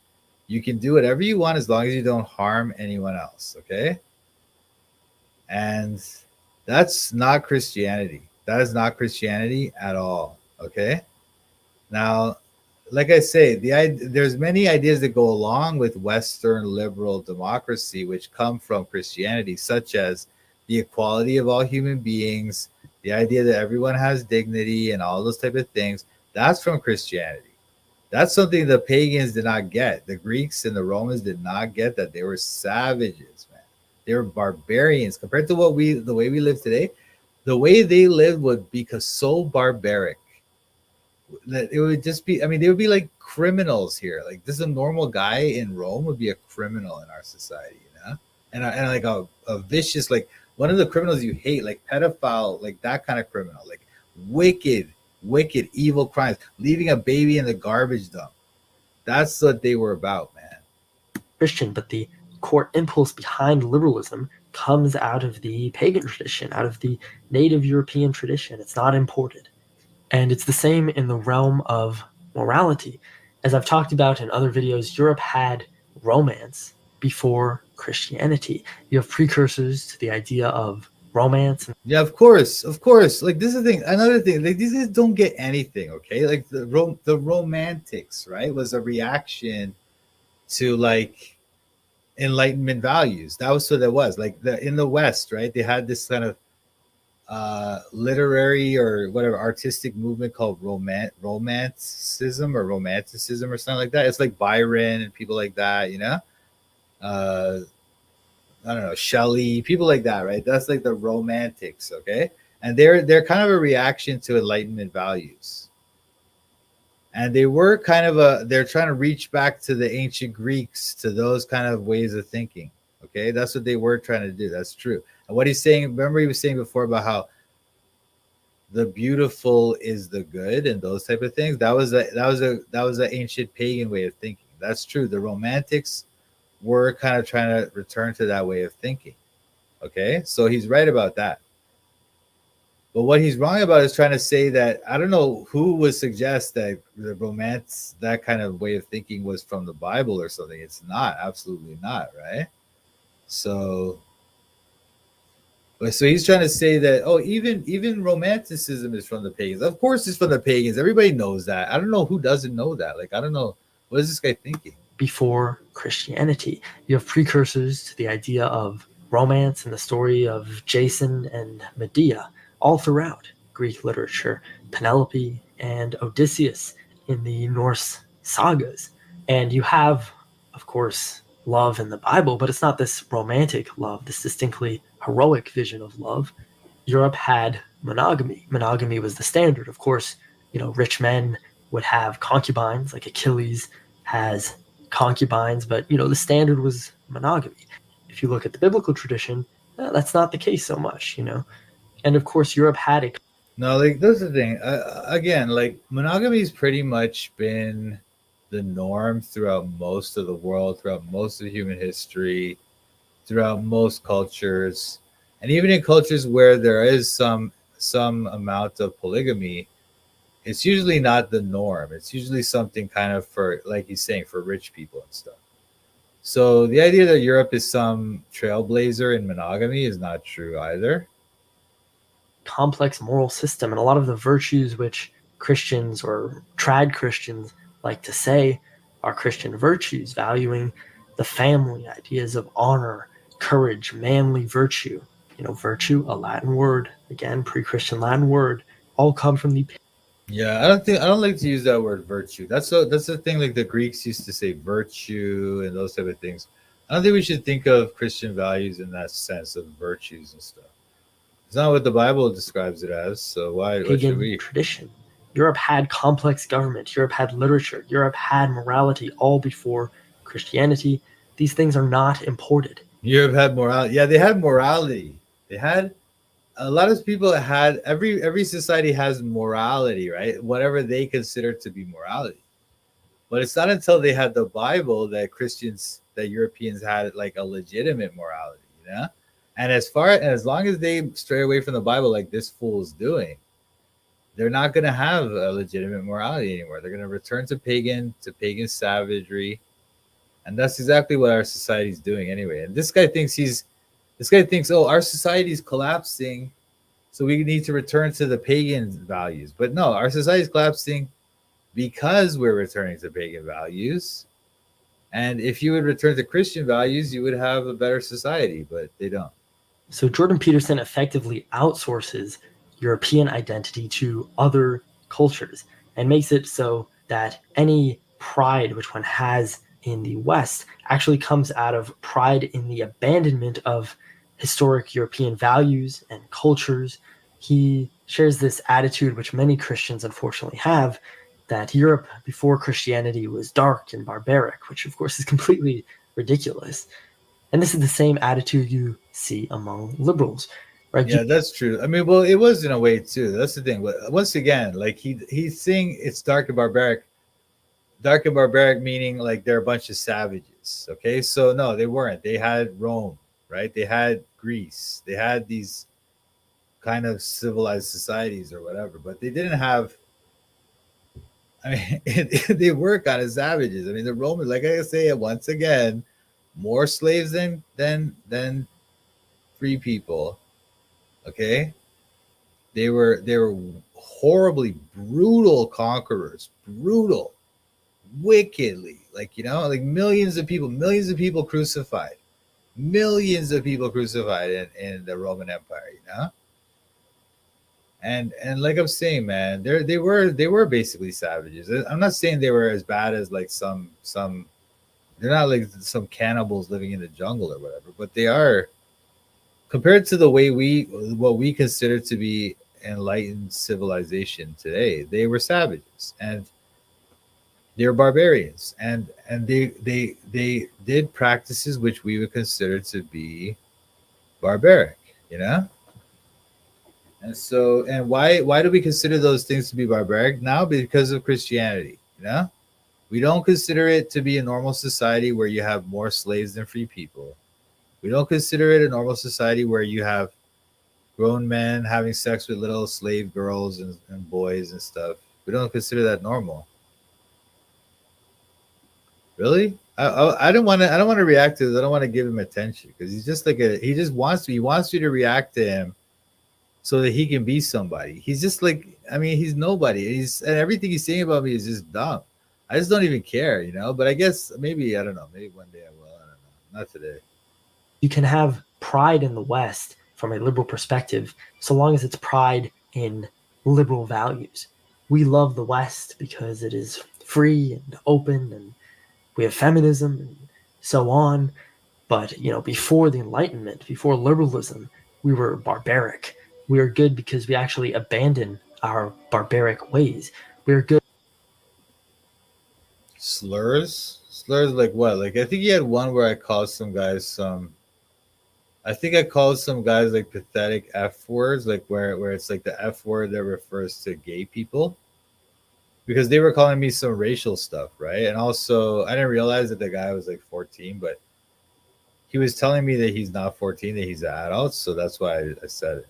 You can do whatever you want as long as you don't harm anyone else, okay? And that's not Christianity. That is not Christianity at all, okay? Now, like I say, there's many ideas that go along with Western liberal democracy, which come from Christianity, such as the equality of all human beings, the idea that everyone has dignity, and all those type of things. That's from Christianity. That's something the pagans did not get. The Greeks and the Romans did not get that. They were savages, man. They were barbarians compared to the way we live today. The way they lived would be so barbaric that it would just be, I mean, they would be like criminals here. Like, this is a normal guy in Rome would be a criminal in our society, you know? And like a vicious, like one of the criminals you hate, like pedophile, like that kind of criminal, like wicked, evil crimes, leaving a baby in the garbage dump. That's what they were about, man. Christian, but the core impulse behind liberalism comes out of the pagan tradition, out of the native European tradition. It's not imported. And it's the same in the realm of morality. As I've talked about in other videos, Europe had romance before Christianity. You have precursors to the idea of romance. Yeah, of course. Like, this is the thing. Another thing, like, these guys don't get anything, okay? Like the romantics, right, was a reaction to like Enlightenment values. That was what it was. Like in the West, right? They had this kind of literary or whatever artistic movement called romanticism or something like that. It's like Byron and people like that, you know. I don't know, Shelley, people like that, right? That's like the romantics, okay? And they're kind of a reaction to Enlightenment values. And they were kind of they're trying to reach back to the ancient Greeks, to those kind of ways of thinking. Okay, that's what they were trying to do. That's true. And what he's saying, remember he was saying before about how the beautiful is the good and those type of things. That was an ancient pagan way of thinking. That's true. The romantics were kind of trying to return to that way of thinking. Okay, so he's right about that. But what he's wrong about is trying to say that, I don't know who would suggest that the romance, that kind of way of thinking was from the Bible or something. It's not, absolutely not, right? So he's trying to say that, oh, even romanticism is from the pagans. Of course it's from the pagans. Everybody knows that. I don't know who doesn't know that. Like, I don't know. What is this guy thinking? Before Christianity, you have precursors to the idea of romance and the story of Jason and Medea all throughout Greek literature, Penelope and Odysseus in the Norse sagas. And you have, of course, love in the Bible, but it's not this romantic love, this distinctly heroic vision of love. Europe had monogamy. Monogamy was the standard. Of course, rich men would have concubines, like Achilles has concubines, but the standard was monogamy. If you look at the biblical tradition, that's not the case so much, And of course, Europe had a... No, like, that's the thing. Again, like, monogamy's pretty much been the norm throughout most of the world, throughout most of human history, throughout most cultures, and even in cultures where there is some amount of polygamy, it's usually not the norm. It's usually something kind of for, like he's saying, for rich people and stuff. So the idea that Europe is some trailblazer in monogamy is not true either. Complex moral system, and a lot of the virtues which Christians or trad Christians like to say are Christian virtues, valuing the family, ideas of honor, courage, manly virtue. Virtue, a Latin word, again, pre-Christian Latin word, all come from the... Yeah, I don't like to use that word virtue. That's the thing, like the Greeks used to say virtue and those type of things. I don't think we should think of Christian values in that sense of virtues and stuff. It's not what the Bible describes it as, so why should we? Tradition. Europe had complex government. Europe had literature. Europe had morality all before Christianity. These things are not imported. Europe had morality. Yeah, they had morality. They had a lot of people had every society has morality, right? Whatever they consider to be morality. But it's not until they had the Bible that Europeans had like a legitimate morality, you know? And as long as they stray away from the Bible like this fool is doing, they're not going to have a legitimate morality anymore. They're going to return to pagan savagery. And that's exactly what our society is doing anyway. And this guy thinks, oh, our society is collapsing, so we need to return to the pagan values. But no, our society is collapsing because we're returning to pagan values. And if you would return to Christian values, you would have a better society, but they don't. So Jordan Peterson effectively outsources European identity to other cultures and makes it so that any pride which one has in the West actually comes out of pride in the abandonment of historic European values and cultures. He shares this attitude, which many Christians unfortunately have, that Europe before Christianity was dark and barbaric, which of course is completely ridiculous. And this is the same attitude you see among liberals, right? Yeah, that's true. I mean, well, it was in a way too. That's the thing. But once again, like he's saying it's dark and barbaric. Dark and barbaric meaning like they're a bunch of savages. Okay, so no, they weren't. They had Rome, right? They had Greece. They had these kind of civilized societies or whatever, but they didn't have. I mean, they were kind of savages. I mean, the Romans, like I say, once again, more slaves than free people. Okay, they were horribly brutal conquerors, brutal, wickedly, like like millions of people crucified, in the Roman Empire, and like I'm saying, man, they were basically savages. I'm not saying they were as bad as like some. They're not like some cannibals living in the jungle or whatever, but they are, compared to the way what we consider to be enlightened civilization today. They were savages and they're barbarians, and they did practices which we would consider to be barbaric, And so, and why do we consider those things to be barbaric now? Because of Christianity, We don't consider it to be a normal society where you have more slaves than free people. We don't consider it a normal society where you have grown men having sex with little slave girls and boys and stuff. We don't consider that normal. Really? I don't want to react to this. I don't want to give him attention because he's just he wants you to react to him so that he can be somebody. He's just like, I mean, he's nobody. And everything he's saying about me is just dumb. I just don't even care, But I guess maybe, I don't know. Maybe one day I will. I don't know. Not today. You can have pride in the West from a liberal perspective, so long as it's pride in liberal values. We love the West because it is free and open, and we have feminism and so on. But, before the Enlightenment, before liberalism, we were barbaric. We are good because we actually abandon our barbaric ways. We're good. Slurs like what? Like I think he had one where I called some guys like pathetic F words, like where it's like the F word that refers to gay people, because they were calling me some racial stuff, right? And also I didn't realize that the guy was like 14, but he was telling me that he's not 14, that he's an adult, so that's why I said it.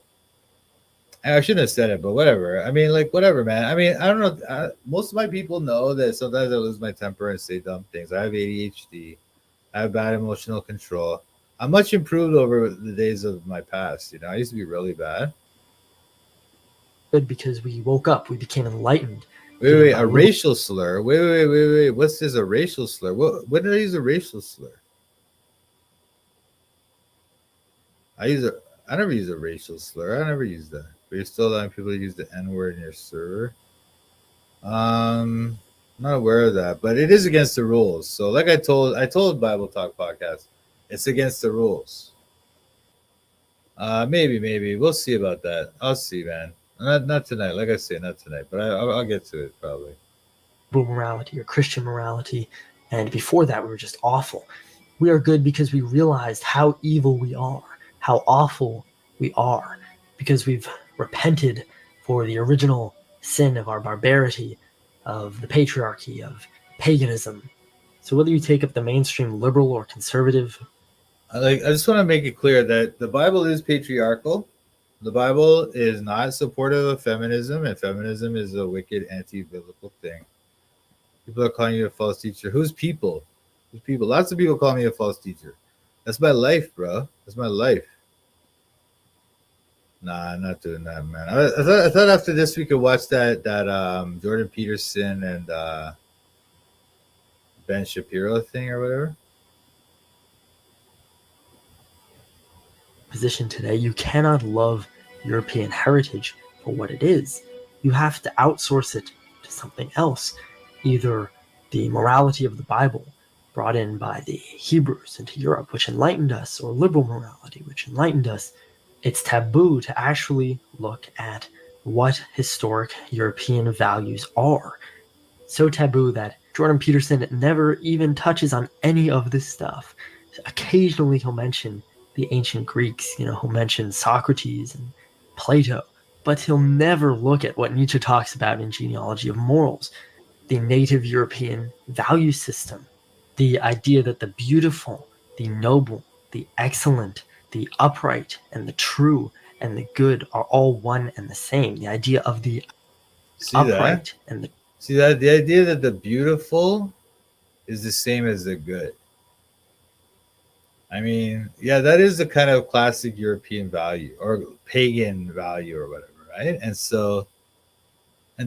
I shouldn't have said it, but whatever. I mean, like, whatever, man. I mean, I don't know. Most of my people know that sometimes I lose my temper and say dumb things. I have ADHD. I have bad emotional control. I'm much improved over the days of my past. I used to be really bad. Good because we woke up. We became enlightened. Wait, a racial slur? Wait. What's this, a racial slur? When did I use a racial slur? I never use a racial slur. I never use that. But you're still allowing people to use the N-word in your server. I'm not aware of that, but it is against the rules. So like I told Bible Talk Podcast, it's against the rules. Maybe. We'll see about that. I'll see, man. Not tonight. Like I say, not tonight, but I'll get to it probably. Morality or Christian morality. And before that, we were just awful. We are good because we realized how evil we are, how awful we are, because we've repented for the original sin of our barbarity, of the patriarchy, of paganism. So whether you take up the mainstream liberal or conservative, I just want to make it clear that the Bible is patriarchal. The Bible is not supportive of feminism, and feminism is a wicked anti-biblical thing. People are calling you a false teacher. Who's people? Who's people? Lots of people call me a false teacher. That's my life, bro. That's my life. Nah, I'm not doing that, man. I thought after this we could watch that Jordan Peterson and Ben Shapiro thing or whatever. position today, you cannot love European heritage for what it is. You have to outsource it to something else, either the morality of the Bible brought in by the Hebrews into Europe, which enlightened us, or liberal morality, which enlightened us. It's taboo to actually look at what historic European values are. So taboo that Jordan Peterson never even touches on any of this stuff. Occasionally he'll mention the ancient Greeks, he'll mention Socrates and Plato, but he'll never look at what Nietzsche talks about in Genealogy of Morals, the native European value system, the idea that the beautiful, the noble, the excellent, the upright, and the true, and the good are all one and the same. The idea of the upright and the... See that? The idea that the beautiful is the same as the good. I mean, yeah, that is the kind of classic European value or pagan value or whatever, right? And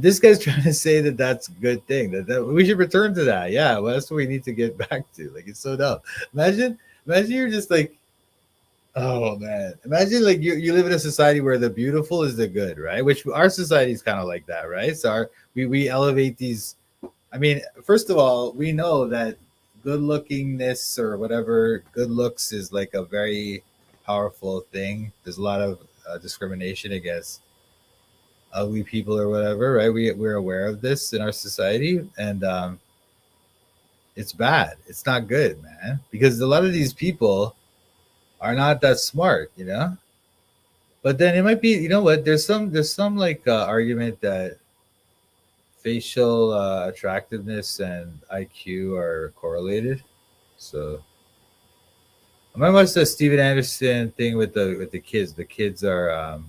this guy's trying to say that that's a good thing, that we should return to that. Yeah, well, that's what we need to get back to. Like, it's so dumb. Imagine you're just like, oh man, imagine like you live in a society where the beautiful is the good, right? Which our society is kind of like that, right? So we elevate these. I mean, first of all, we know that good lookingness or whatever, good looks is like a very powerful thing. There's a lot of discrimination against ugly people or whatever, right? We're aware of this in our society, and it's bad. It's not good, man, because a lot of these people are not that smart, But then it might be, you know what? There's some like argument that facial attractiveness and IQ are correlated. So I might watch the Steven Anderson thing with the kids. The kids are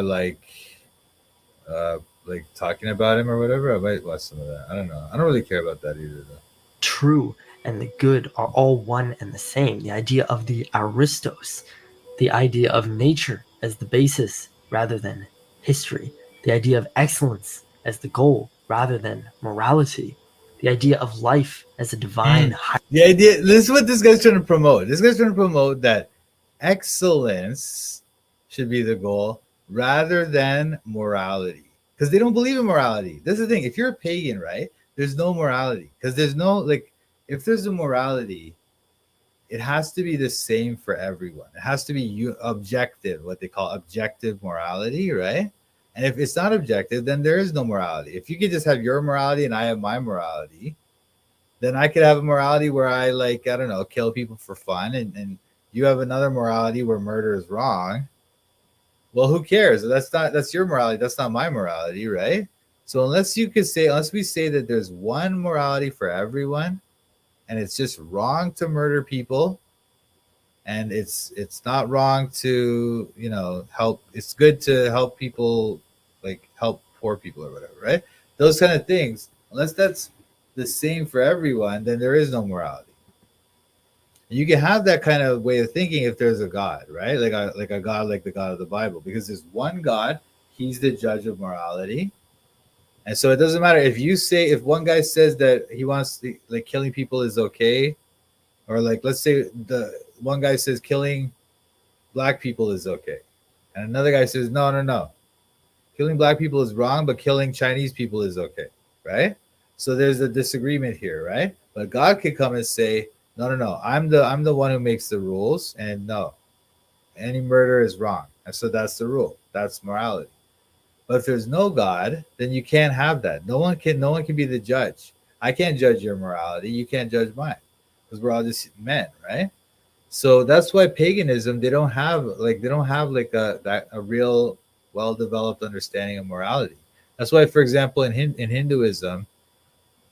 like talking about him or whatever. I might watch some of that. I don't know. I don't really care about that either, though. True and the good are all one and the same. The idea of the aristos, the idea of nature as the basis rather than history, the idea of excellence as the goal rather than morality, the idea of life as a divine the idea. This is what this guy's trying to promote. This guy's trying to promote that excellence should be the goal rather than morality, because they don't believe in morality. This is the thing. If you're a pagan, right, there's no morality, because there's no, like, if there's a morality, it has to be the same for everyone. It has to be objective, what they call objective morality, right? And if it's not objective, then there is no morality. If you could just have your morality and I have my morality, then I could have a morality where I, like, I don't know, kill people for fun, and you have another morality where murder is wrong. Well, who cares? That's your morality. That's not my morality, right? So unless we say that there's one morality for everyone, and it's just wrong to murder people, and it's not wrong to help. It's good to help people, like help poor people or whatever, right? Those kind of things. Unless that's the same for everyone, then there is no morality. And you can have that kind of way of thinking if there's a God, right? Like a God, like the God of the Bible, because there's one God. He's the judge of morality. And so it doesn't matter if one guy says that he wants to, like, killing people is okay, or like, let's say the one guy says killing black people is okay, and another guy says no, killing black people is wrong, but killing Chinese people is okay, right? So there's a disagreement here, right? But God could come and say, no, I'm the one who makes the rules, and no, any murder is wrong, and so that's the rule. That's morality. But if there's no God, then you can't have that. No one can be the judge. I can't judge your morality. You can't judge mine, because we're all just men, right? So that's why paganism, they don't have like a real well-developed understanding of morality. That's why, for example, in Hinduism,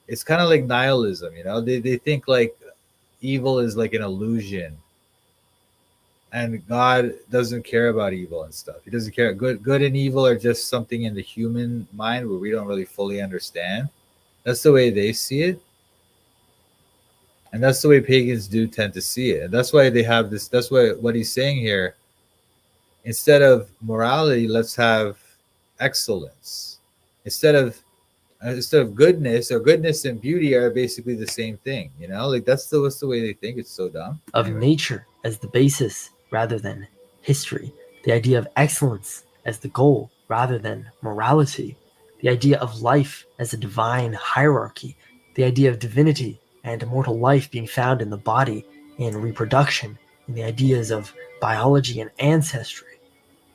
it's kind of like nihilism. They think like evil is like an illusion, and God doesn't care about evil and stuff. He doesn't care. Good and evil are just something in the human mind where we don't really fully understand. That's the way they see it, and that's the way pagans do tend to see it. And that's why they have this. That's why what he's saying here. Instead of morality, let's have excellence. Instead of goodness, or goodness and beauty are basically the same thing. Like that's the way they think. It's so dumb. Of Anyway. nature as the basis rather than history, the idea of excellence as the goal rather than morality, the idea of life as a divine hierarchy, the idea of divinity and immortal life being found in the body and reproduction, and the ideas of biology and ancestry.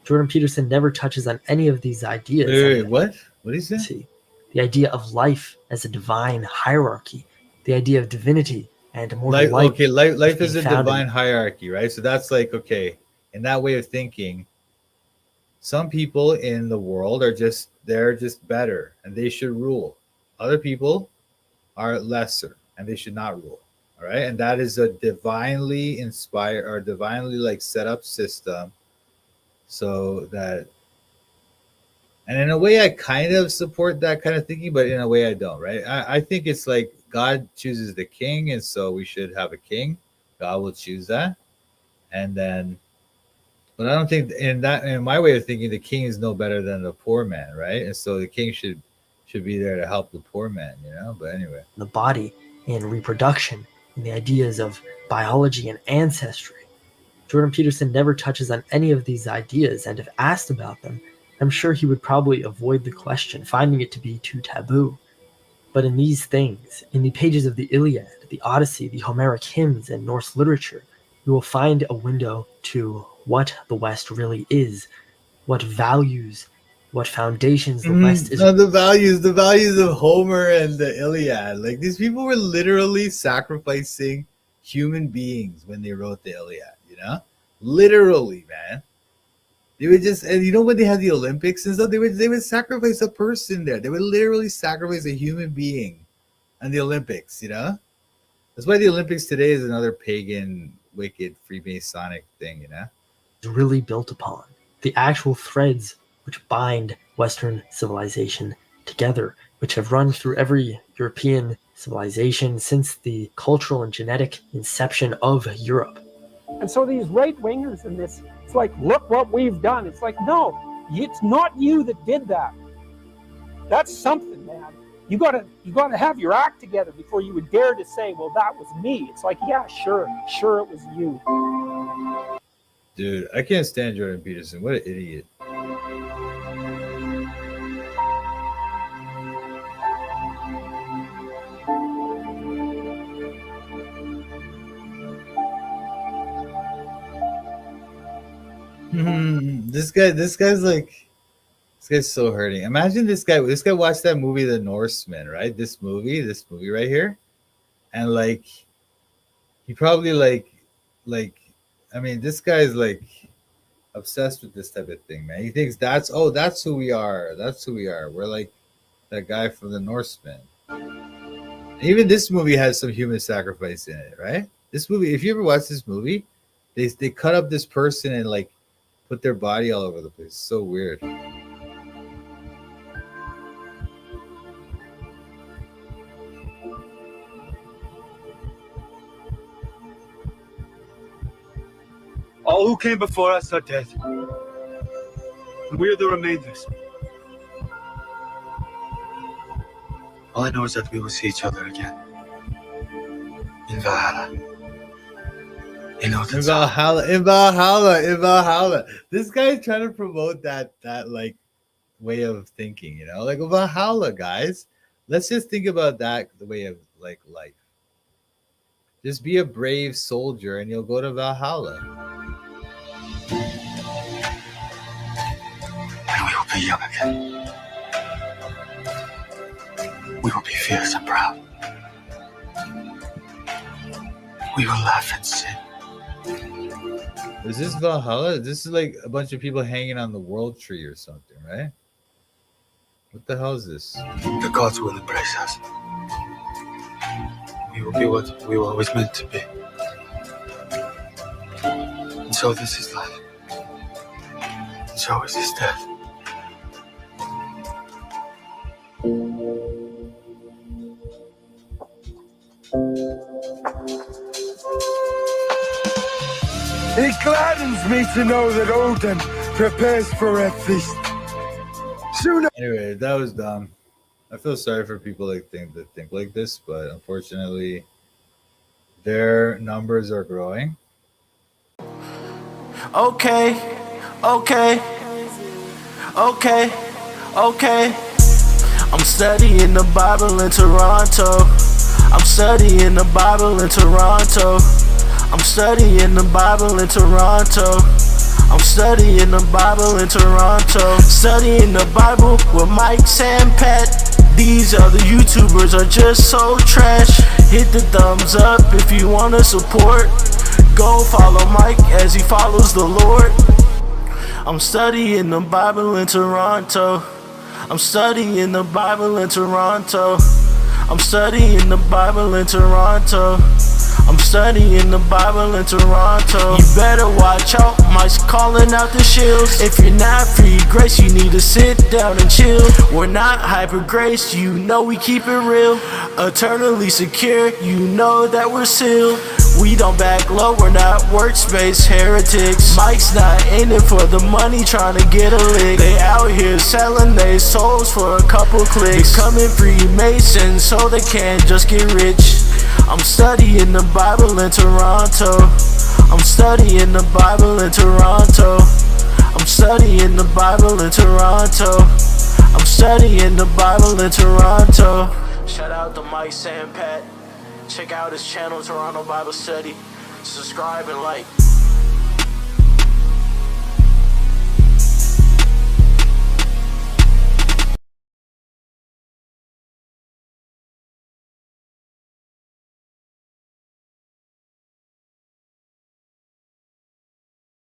Jordan Peterson never touches on any of these ideas. Wait, what? What is it? The idea of life as a divine hierarchy, the idea of divinity and immortal life. Okay, life is a divine hierarchy, right? So that's like, okay, in that way of thinking, some people in the world they're just better and they should rule. Other people are lesser and they should not rule. All right. And that is a divinely inspired or divinely like set up system. So that, and in a way I kind of support that kind of thinking, but in a way I don't, right? I think it's like God chooses the king, and so we should have a king. God will choose that. And then, but I don't think in my way of thinking, the king is no better than the poor man, right? And so the king should be there to help the poor man, But anyway, the body and reproduction, and the ideas of biology and ancestry. Jordan Peterson never touches on any of these ideas, and if asked about them, I'm sure he would probably avoid the question, finding it to be too taboo. But in these things, in the pages of the Iliad, the Odyssey, the Homeric hymns, and Norse literature, you will find a window to what the West really is, what values, what foundations the West is. No, the values of Homer and the Iliad. Like, these people were literally sacrificing human beings when they wrote the Iliad, Literally, man. They would just, and when they had the Olympics and stuff, they would sacrifice a person there. They would literally sacrifice a human being on the Olympics, That's why the Olympics today is another pagan, wicked, Freemasonic thing, Really built upon. The actual threads which bind Western civilization together, which have run through every European civilization since the cultural and genetic inception of Europe. And so these right-wingers in this, it's like, look what we've done. It's like, no, it's not you that did that. That's something, man. You gotta have your act together before you would dare to say, well, that was me. It's like, yeah, sure it was you. Dude, I can't stand Jordan Peterson. What an idiot. This guy's so hurting. Imagine this guy watched that movie The Norseman, right? This movie right here, and like he probably like I mean, this guy's like obsessed with this type of thing, man. He thinks that's who we are. We're like that guy from The Norseman. Even this movie has some human sacrifice in it, right? This movie, if you ever watch this movie, they cut up this person and like put their body all over the place. It's so weird. All who came before us are dead, and we are the remainders. All I know is that we will see each other again in Valhalla. In Valhalla. This guy's trying to promote that like way of thinking, like Valhalla, guys. Let's just think about that the way of like life. Just be a brave soldier and you'll go to Valhalla. And we will be young again. We will be fierce and proud. We will laugh and sing. Is this Valhalla? This is like a bunch of people hanging on the world tree or something, right? What the hell is this? The gods will embrace us. We will be what we were always meant to be. And so this is life. And so is this death. It gladdens me to know that Odin prepares for a feast. Soon Anyway, that was dumb. I feel sorry for people that think like this, but unfortunately, their numbers are growing. Okay. I'm studying the Bible in Toronto. I'm studying the Bible in Toronto. I'm studying the Bible in Toronto. I'm studying the Bible in Toronto. Studying the Bible with Mike and Pat. These other YouTubers are just so trash. Hit the thumbs up if you wanna support. Go follow Mike as he follows the Lord. I'm studying the Bible in Toronto. I'm studying the Bible in Toronto. I'm studying the Bible in Toronto. I'm studying the Bible in Toronto. You better watch out, Mike's calling out the shills. If you're not free grace, you need to sit down and chill. We're not hyper grace, you know we keep it real. Eternally secure, you know that we're sealed. We don't back low, we're not workspace heretics. Mike's not in it for the money, trying to get a lick. They out here selling their souls for a couple clicks. Becoming Freemasons so they can't just get rich. I'm studying the Bible in Toronto. I'm studying the Bible in Toronto. I'm studying the Bible in Toronto. I'm studying the Bible in Toronto. Shout out to Mike and Pat. Check out his channel, Toronto Bible Study. Subscribe and like.